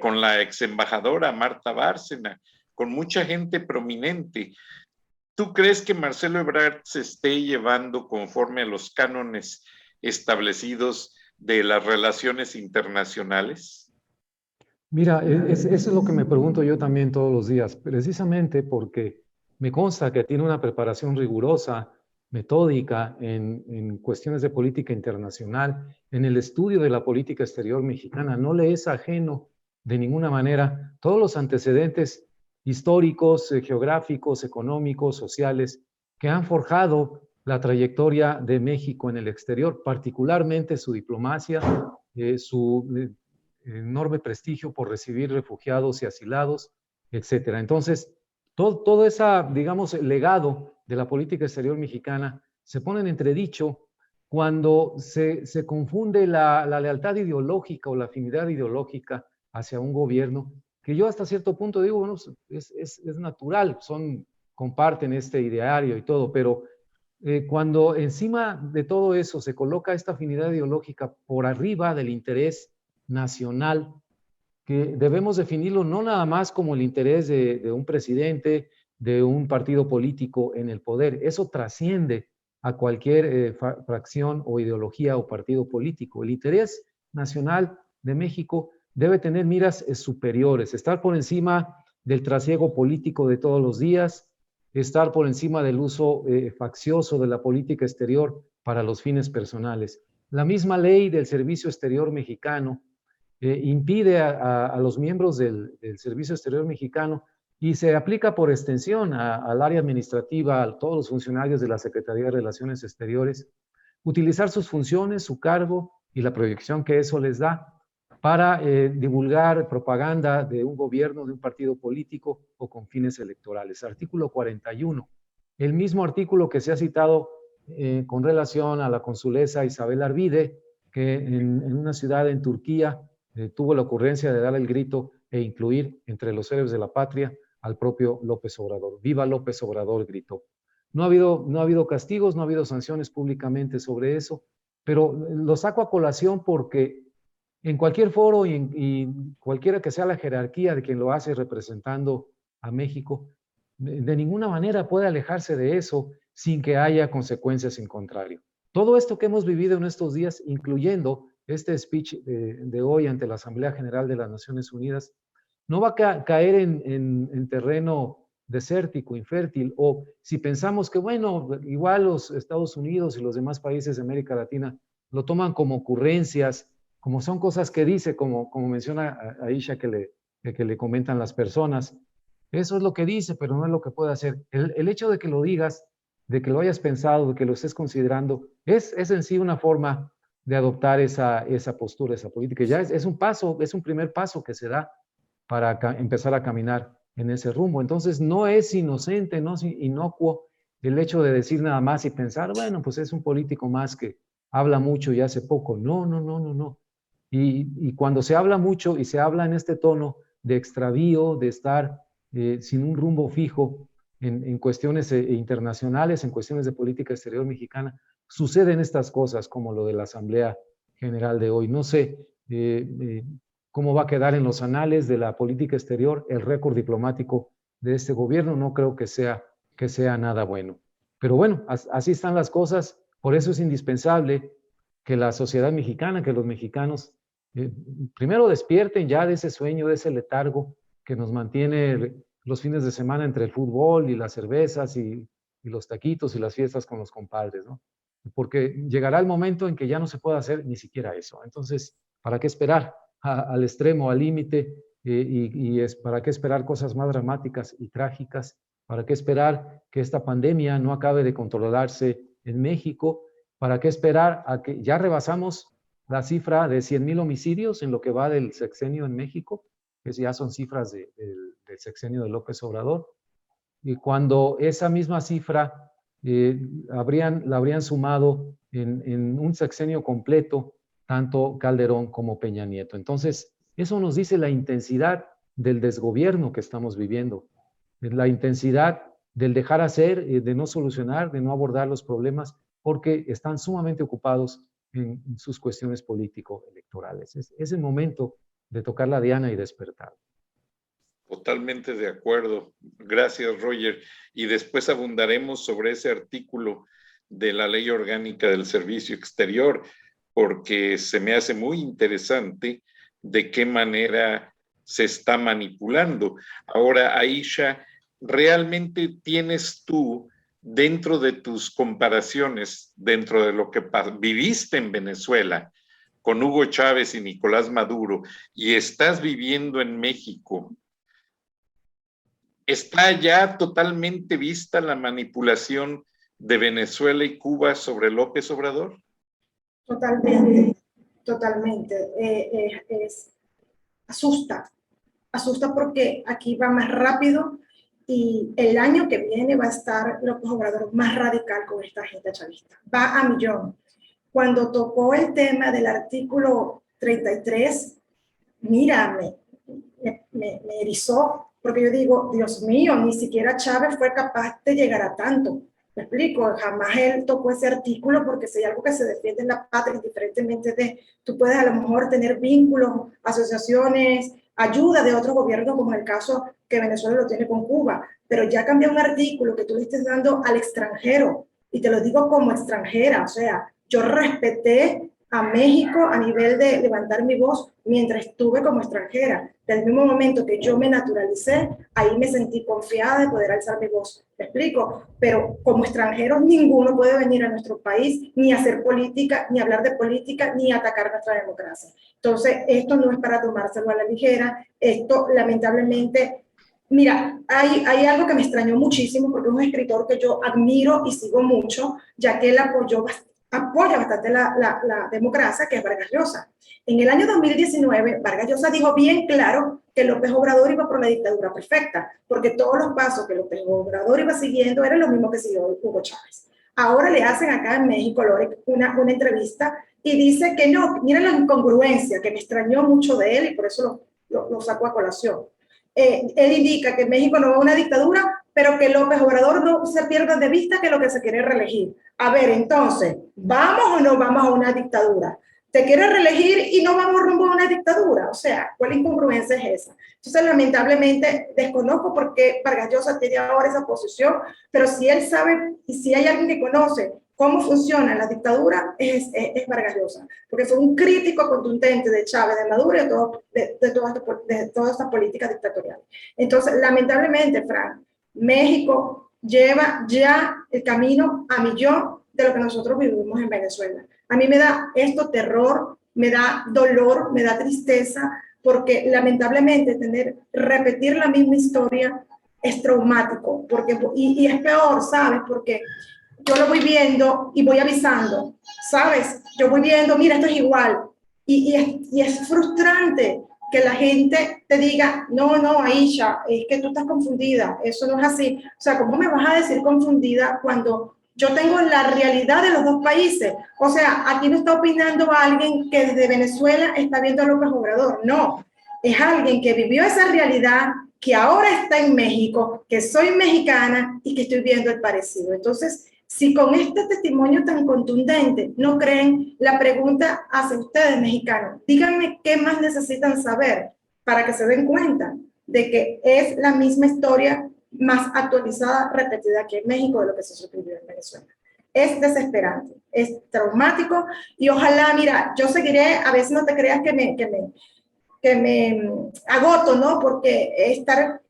con la ex embajadora Marta Bárcena, con mucha gente prominente. ¿Tú crees que Marcelo Ebrard se esté llevando conforme a los cánones establecidos de las relaciones internacionales? Mira, eso es lo que me pregunto yo también todos los días, precisamente porque me consta que tiene una preparación rigurosa, metódica en cuestiones de política internacional, en el estudio de la política exterior mexicana. No le es ajeno de ninguna manera todos los antecedentes históricos, geográficos, económicos, sociales, que han forjado la trayectoria de México en el exterior, particularmente su diplomacia, su enorme prestigio por recibir refugiados y asilados, etcétera. Entonces, todo ese, digamos, legado de la política exterior mexicana se pone en entredicho cuando se confunde la lealtad ideológica o la afinidad ideológica hacia un gobierno, que yo hasta cierto punto digo, bueno, es natural, comparten este ideario y todo, pero cuando encima de todo eso se coloca esta afinidad ideológica por arriba del interés nacional, que debemos definirlo no nada más como el interés de un presidente, de un partido político en el poder. Eso trasciende a cualquier fracción o ideología o partido político. El interés nacional de México debe tener miras superiores, estar por encima del trasiego político de todos los días, estar por encima del uso faccioso de la política exterior para los fines personales. La misma ley del Servicio Exterior Mexicano impide a los miembros del Servicio Exterior Mexicano y se aplica por extensión al área administrativa, a todos los funcionarios de la Secretaría de Relaciones Exteriores, utilizar sus funciones, su cargo y la proyección que eso les da para divulgar propaganda de un gobierno, de un partido político o con fines electorales. Artículo 41. El mismo artículo que se ha citado con relación a la consulesa Isabel Arvide, que en una ciudad en Turquía tuvo la ocurrencia de dar el grito e incluir entre los héroes de la patria al propio López Obrador. ¡Viva López Obrador!, gritó. No ha habido castigos, no ha habido sanciones públicamente sobre eso, pero lo saco a colación porque en cualquier foro y cualquiera que sea la jerarquía de quien lo hace representando a México, de ninguna manera puede alejarse de eso sin que haya consecuencias en contrario. Todo esto que hemos vivido en estos días, incluyendo este speech de hoy ante la Asamblea General de las Naciones Unidas, no va a caer en terreno desértico, infértil, o si pensamos que, bueno, igual los Estados Unidos y los demás países de América Latina lo toman como ocurrencias, como son cosas que dice, como menciona Aisha que le comentan las personas. Eso es lo que dice, pero no es lo que puede hacer. El hecho de que lo digas, de que lo hayas pensado, de que lo estés considerando, es en sí una forma de adoptar esa postura, esa política. Ya es un paso, es un primer paso que se da para empezar a caminar en ese rumbo. Entonces no es inocente, no es inocuo el hecho de decir nada más y pensar, bueno, pues es un político más que habla mucho y hace poco. No, no, no, no, no. Y cuando se habla mucho y se habla en este tono de extravío, de estar sin un rumbo fijo en cuestiones internacionales, en cuestiones de política exterior mexicana, suceden estas cosas como lo de la Asamblea General de hoy. No sé cómo va a quedar en los anales de la política exterior el récord diplomático de este gobierno. No creo que sea nada bueno. Pero bueno, así están las cosas. Por eso es indispensable que la sociedad mexicana, que los mexicanos primero despierten ya de ese sueño, de ese letargo que nos mantiene los fines de semana entre el fútbol y las cervezas y los taquitos y las fiestas con los compadres, ¿no? Porque llegará el momento en que ya no se pueda hacer ni siquiera eso. Entonces, ¿para qué esperar al extremo, al límite? ¿Para qué esperar cosas más dramáticas y trágicas? ¿Para qué esperar que esta pandemia no acabe de controlarse en México? ¿Para qué esperar a que ya rebasamos la cifra de 100,000 homicidios en lo que va del sexenio en México? Que ya son cifras del sexenio de López Obrador. Y cuando esa misma cifra la habrían sumado en un sexenio completo, tanto Calderón como Peña Nieto. Entonces, eso nos dice la intensidad del desgobierno que estamos viviendo, la intensidad del dejar hacer, de no solucionar, de no abordar los problemas, porque están sumamente ocupados en sus cuestiones político-electorales. Es el momento de tocar la diana y despertar. Totalmente de acuerdo. Gracias, Roger. Y después abundaremos sobre ese artículo de la Ley Orgánica del Servicio Exterior, porque se me hace muy interesante de qué manera se está manipulando. Ahora, Aisha, ¿realmente tienes tú, dentro de tus comparaciones, dentro de lo que viviste en Venezuela con Hugo Chávez y Nicolás Maduro, y estás viviendo en México, ¿está ya totalmente vista la manipulación de Venezuela y Cuba sobre López Obrador? Totalmente, totalmente. Asusta porque aquí va más rápido y el año que viene va a estar López Obrador más radical con esta gente chavista. Va a millón. Cuando tocó el tema del artículo 33, mira, me erizó, porque yo digo, Dios mío, ni siquiera Chávez fue capaz de llegar a tanto. Me explico, jamás él tocó ese artículo porque si hay algo que se defiende en la patria, indiferentemente de, tú puedes a lo mejor tener vínculos, asociaciones, ayuda de otros gobiernos, como en el caso que Venezuela lo tiene con Cuba, pero ya cambió un artículo que tú le estés dando al extranjero, y te lo digo como extranjera, o sea, yo respeté a México a nivel de levantar mi voz mientras estuve como extranjera. Desde el mismo momento que yo me naturalicé, ahí me sentí confiada de poder alzar mi voz. ¿Me explico? Pero como extranjeros ninguno puede venir a nuestro país ni hacer política, ni hablar de política, ni atacar nuestra democracia. Entonces, esto no es para tomárselo a la ligera. Esto, lamentablemente, mira, hay algo que me extrañó muchísimo porque es un escritor que yo admiro y sigo mucho, ya que él apoya bastante la democracia, que es Vargas Llosa. En el año 2019, Vargas Llosa dijo bien claro que López Obrador iba por la dictadura perfecta, porque todos los pasos que López Obrador iba siguiendo eran los mismos que siguió Hugo Chávez. Ahora le hacen acá en México, Lore, una entrevista y dice que no, miren la incongruencia, que me extrañó mucho de él y por eso lo sacó a colación. Él indica que México no va a una dictadura, pero que López Obrador no se pierda de vista que lo que se quiere reelegir. A ver, entonces, ¿vamos o no vamos a una dictadura? ¿Te quieres reelegir y no vamos rumbo a una dictadura? O sea, ¿cuál incongruencia es esa? Entonces, lamentablemente, desconozco por qué Vargas Llosa tiene ahora esa posición, pero si él sabe y si hay alguien que conoce cómo funciona la dictadura, es Vargas Llosa, porque fue un crítico contundente de Chávez, de Maduro y de todas estas políticas dictatoriales. Entonces, lamentablemente, Frank, México lleva ya el camino a millón de lo que nosotros vivimos en Venezuela. A mí me da esto terror, me da dolor, me da tristeza, porque lamentablemente repetir la misma historia es traumático, y es peor, ¿sabes? Porque yo lo voy viendo y voy avisando, ¿sabes? Yo voy viendo, mira, esto es igual, y es frustrante que la gente te diga, no, Aisha, es que tú estás confundida, eso no es así. O sea, ¿cómo me vas a decir confundida cuando yo tengo la realidad de los dos países? O sea, aquí no está opinando alguien que desde Venezuela está viendo a López Obrador, no. Es alguien que vivió esa realidad, que ahora está en México, que soy mexicana y que estoy viendo el parecido. Entonces, si con este testimonio tan contundente no creen, la pregunta hacia ustedes, mexicanos, díganme qué más necesitan saber para que se den cuenta de que es la misma historia más actualizada, repetida aquí en México de lo que se sucedió en Venezuela. Es desesperante, es traumático y ojalá, mira, yo seguiré, a veces no te creas que me agoto, ¿no? Porque estar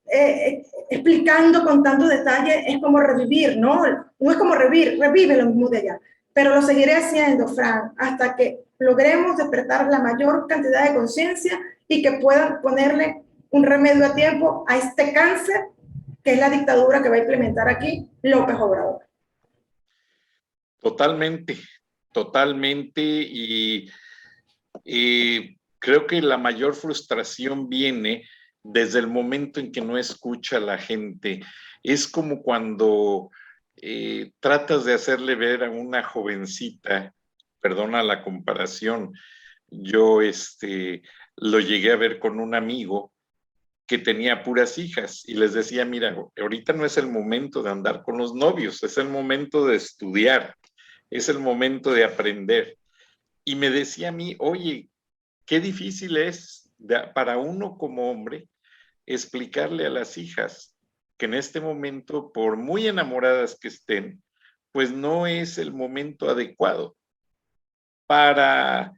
explicando con tanto detalle es como revivir, ¿no? No es como revive lo mismo de allá. Pero lo seguiré haciendo, Fran, hasta que logremos despertar la mayor cantidad de conciencia y que puedan ponerle un remedio a tiempo a este cáncer que es la dictadura que va a implementar aquí López Obrador. Totalmente, totalmente. Y creo que la mayor frustración viene desde el momento en que no escucha a la gente. Es como cuando tratas de hacerle ver a una jovencita, perdona la comparación, yo lo llegué a ver con un amigo que tenía puras hijas y les decía, mira, ahorita no es el momento de andar con los novios, es el momento de estudiar, es el momento de aprender. Y me decía a mí, oye, qué difícil es para uno como hombre, explicarle a las hijas que en este momento, por muy enamoradas que estén, pues no es el momento adecuado para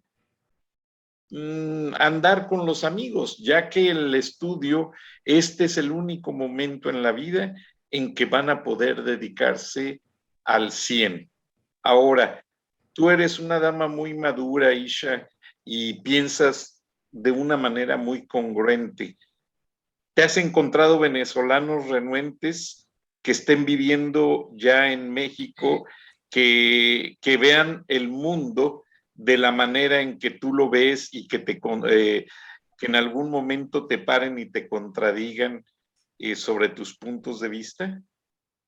andar con los amigos, ya que el estudio, este es el único momento en la vida en que van a poder dedicarse al 100. Ahora, tú eres una dama muy madura, Isha, y piensas de una manera muy congruente. ¿Te has encontrado venezolanos renuentes que estén viviendo ya en México, que vean el mundo de la manera en que tú lo ves y que en algún momento te paren y te contradigan sobre tus puntos de vista?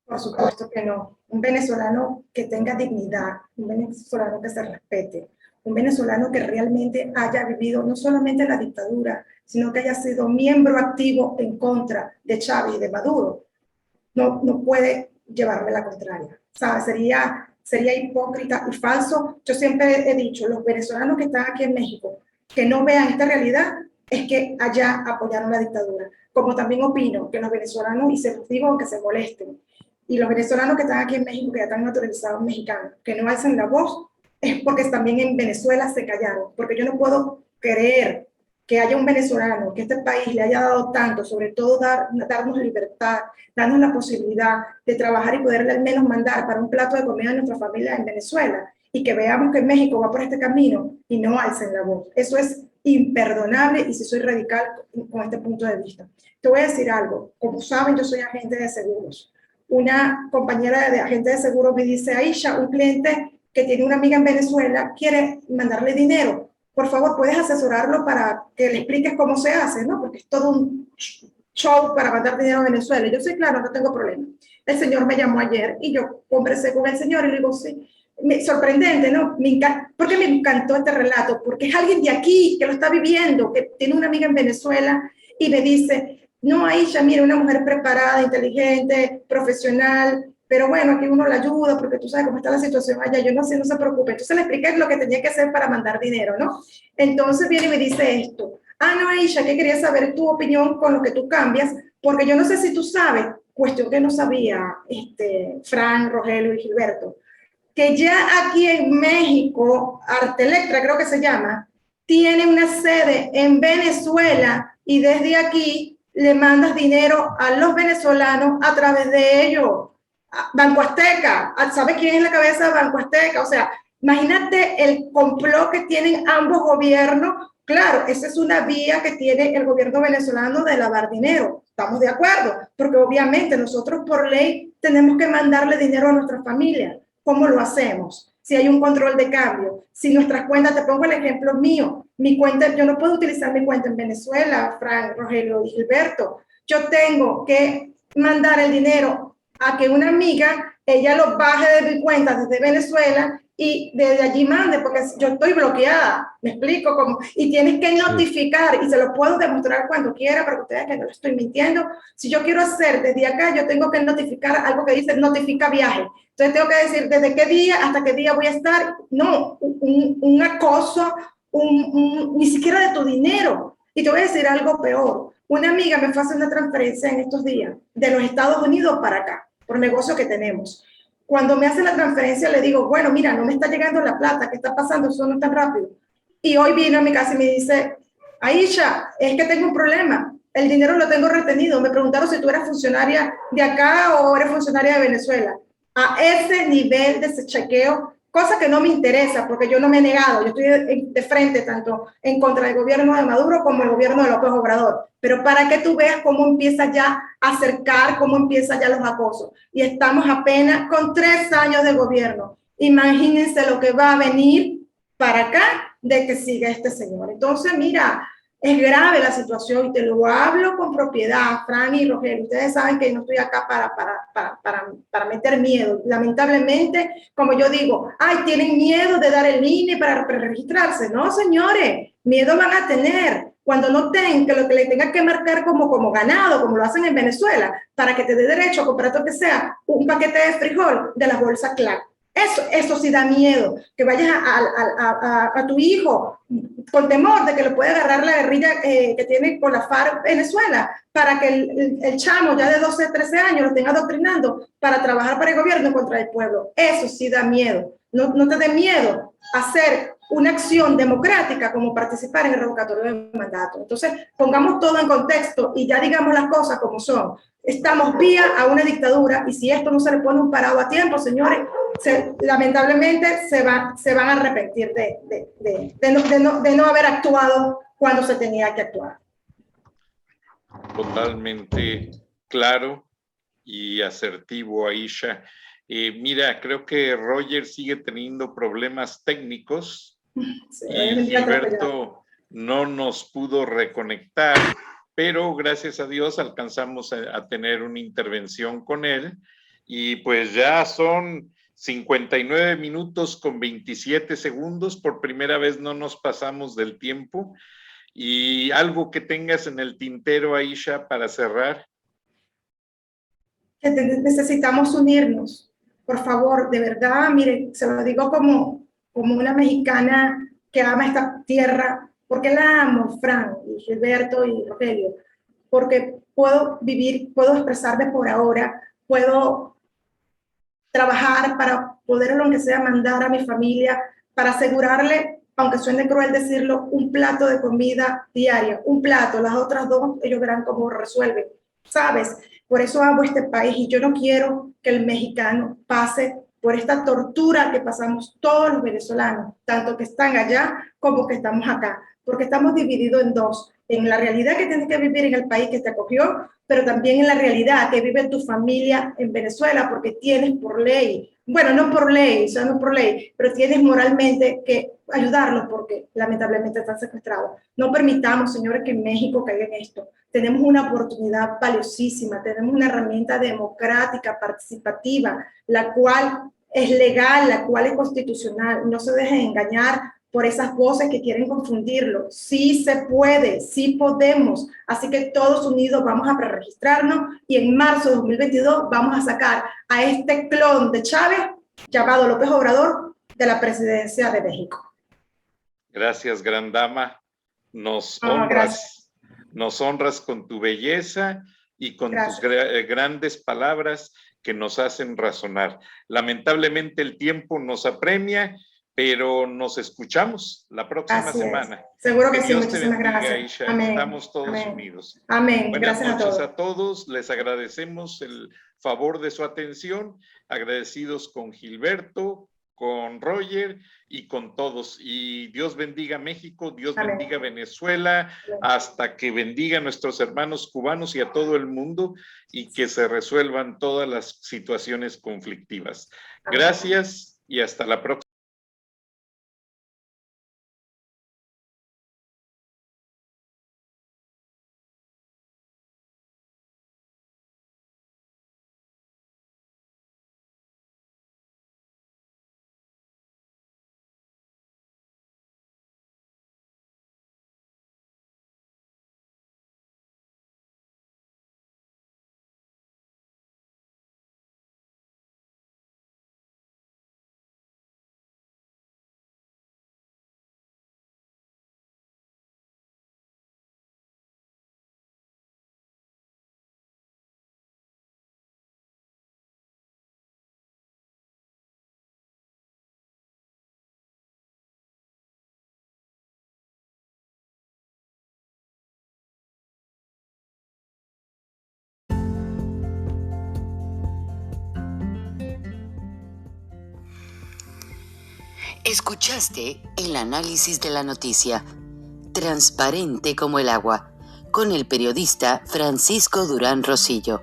Por supuesto que no. Un venezolano que tenga dignidad, un venezolano que se respete, un venezolano que realmente haya vivido no solamente la dictadura, sino que haya sido miembro activo en contra de Chávez y de Maduro, no puede llevarme la contraria. ¿Sabes? Sería hipócrita y falso. Yo siempre he dicho, los venezolanos que están aquí en México, que no vean esta realidad, es que allá apoyaron la dictadura. Como también opino que los venezolanos, y se los digo aunque se molesten, y los venezolanos que están aquí en México, que ya están naturalizados mexicanos, que no alzan la voz, es porque también en Venezuela se callaron. Porque yo no puedo creer que haya un venezolano, que este país le haya dado tanto, sobre todo darnos libertad, darnos la posibilidad de trabajar y poderle al menos mandar para un plato de comida a nuestra familia en Venezuela, y que veamos que México va por este camino y no alcen la voz. Eso es imperdonable, y si soy radical con este punto de vista. Te voy a decir algo. Como saben, yo soy agente de seguros. Una compañera de agente de seguros me dice: Aisha, un cliente que tiene una amiga en Venezuela quiere mandarle dinero. Por favor, ¿puedes asesorarlo para que le expliques cómo se hace? ¿No? Porque es todo un show para mandar dinero a Venezuela. Yo soy claro, no tengo problema. El señor me llamó ayer y yo conversé con el señor y le digo, sí, sorprendente, ¿no? ¿Por qué me encantó este relato? Porque es alguien de aquí que lo está viviendo, que tiene una amiga en Venezuela y me dice: no, Aisha, mira, una mujer preparada, inteligente, profesional, pero bueno, aquí uno la ayuda porque tú sabes cómo está la situación allá. Yo no sé, no se preocupe. Entonces le expliqué lo que tenía que hacer para mandar dinero, ¿no? Entonces viene y me dice esto: no, Aisha, que quería saber tu opinión con lo que tú cambias, porque yo no sé si tú sabes, cuestión que no sabía Fran, Rogelio y Gilberto, que ya aquí en México, Artelectra creo que se llama, tiene una sede en Venezuela, y desde aquí le mandas dinero a los venezolanos a través de ellos. Banco Azteca, ¿sabes quién es la cabeza de Banco Azteca? O sea, imagínate el complot que tienen ambos gobiernos. Claro, esa es una vía que tiene el gobierno venezolano de lavar dinero. Estamos de acuerdo, porque obviamente nosotros por ley tenemos que mandarle dinero a nuestra familia. ¿Cómo lo hacemos? Si hay un control de cambio, si nuestras cuentas, te pongo el ejemplo mío, mi cuenta, yo no puedo utilizar mi cuenta en Venezuela, Frank, Rogelio y Gilberto. Yo tengo que mandar el dinero a que una amiga, ella lo baje de mi cuenta desde Venezuela y desde allí mande, porque yo estoy bloqueada, me explico cómo, y tienes que notificar, y se lo puedo demostrar cuando quiera para que ustedes que no estoy mintiendo. Si yo quiero hacer desde acá, yo tengo que notificar algo que dice notifica viaje. Entonces tengo que decir desde qué día hasta qué día voy a estar. No, un acoso, ni siquiera de tu dinero. Y te voy a decir algo peor. Una amiga me fue a hacer una transferencia en estos días de los Estados Unidos para acá, por negocio que tenemos. Cuando me hace la transferencia le digo, bueno, mira, no me está llegando la plata, ¿qué está pasando? Eso no es tan rápido. Y hoy vino a mi casa y me dice, Aisha, es que tengo un problema, el dinero lo tengo retenido. Me preguntaron si tú eras funcionaria de acá o eres funcionaria de Venezuela. A ese nivel de chequeo, cosa que no me interesa porque yo no me he negado, yo estoy de frente tanto en contra del gobierno de Maduro como el gobierno de López Obrador, pero para que tú veas cómo empieza ya a acercar, cómo empieza ya los acosos, y estamos apenas con 3 años de gobierno. Imagínense lo que va a venir para acá de que siga este señor. Entonces, mira, es grave la situación y te lo hablo con propiedad, Fran y Rogelio. Ustedes saben que no estoy acá para meter miedo. Lamentablemente, como yo digo, tienen miedo de dar el INE para registrarse. No, señores, miedo van a tener cuando no tengan que lo que le tengan que marcar como ganado, como lo hacen en Venezuela, para que te dé derecho a comprar lo que sea, un paquete de frijol de las bolsas Clark. Eso sí da miedo, que vayas a tu hijo con temor de que lo puede agarrar la guerrilla que tiene con la FARC Venezuela, para que el chamo ya de 12, 13 años lo tenga adoctrinando para trabajar para el gobierno contra el pueblo. Eso sí da miedo. No te dé miedo hacer una acción democrática como participar en el revocatorio de mandato. Entonces, pongamos todo en contexto y ya digamos las cosas como son. Estamos vía a una dictadura y si esto no se le pone un parado a tiempo, señores, lamentablemente se van a arrepentir de no haber actuado cuando se tenía que actuar. Totalmente claro y asertivo, Aisha. Mira, creo que Roger sigue teniendo problemas técnicos Sí, y Gilberto no nos pudo reconectar, pero gracias a Dios alcanzamos a tener una intervención con él y pues ya son 59 minutos con 27 segundos. Por primera vez no nos pasamos del tiempo. ¿Y algo que tengas en el tintero, Aisha, para cerrar? Necesitamos unirnos. Por favor, de verdad, miren, se lo digo como una mexicana que ama esta tierra, porque la amo, Fran, y Gilberto y Rogelio, porque puedo vivir, puedo expresarme por ahora, puedo trabajar para poder, aunque sea, mandar a mi familia, para asegurarle, aunque suene cruel decirlo, un plato de comida diaria, un plato, las otras dos, ellos verán cómo resuelven, ¿sabes? Por eso amo este país y yo no quiero que el mexicano pase por esta tortura que pasamos todos los venezolanos, tanto que están allá como que estamos acá, porque estamos divididos en dos, en la realidad que tienes que vivir en el país que te acogió, pero también en la realidad que vive tu familia en Venezuela, porque tienes por ley, bueno, no por ley, o sea, no por ley, pero tienes moralmente que ayudarlos porque lamentablemente están secuestrados. No permitamos, señores, que en México caiga en esto. Tenemos una oportunidad valiosísima, tenemos una herramienta democrática, participativa, la cual es legal, la cual es constitucional. No se dejen engañar por esas voces que quieren confundirlo. Sí se puede, sí podemos. Así que todos unidos vamos a preregistrarnos y en marzo de 2022 vamos a sacar a este clon de Chávez, llamado López Obrador, de la presidencia de México. Gracias, gran dama. Nos honras con tu belleza y con tus grandes palabras que nos hacen razonar. Lamentablemente el tiempo nos apremia, pero nos escuchamos la próxima semana. Seguro que sí, muchísimas gracias. Aisha. Amén. Estamos todos unidos. Amén. Buenas gracias noches a todos. Les agradecemos el favor de su atención. Agradecidos con Gilberto, con Roger y con todos. Y Dios bendiga México, Dios bendiga Venezuela, hasta que bendiga a nuestros hermanos cubanos y a todo el mundo y que se resuelvan todas las situaciones conflictivas. Gracias y hasta la próxima. Escuchaste el análisis de la noticia, transparente como el agua, con el periodista Francisco Durán Rosillo.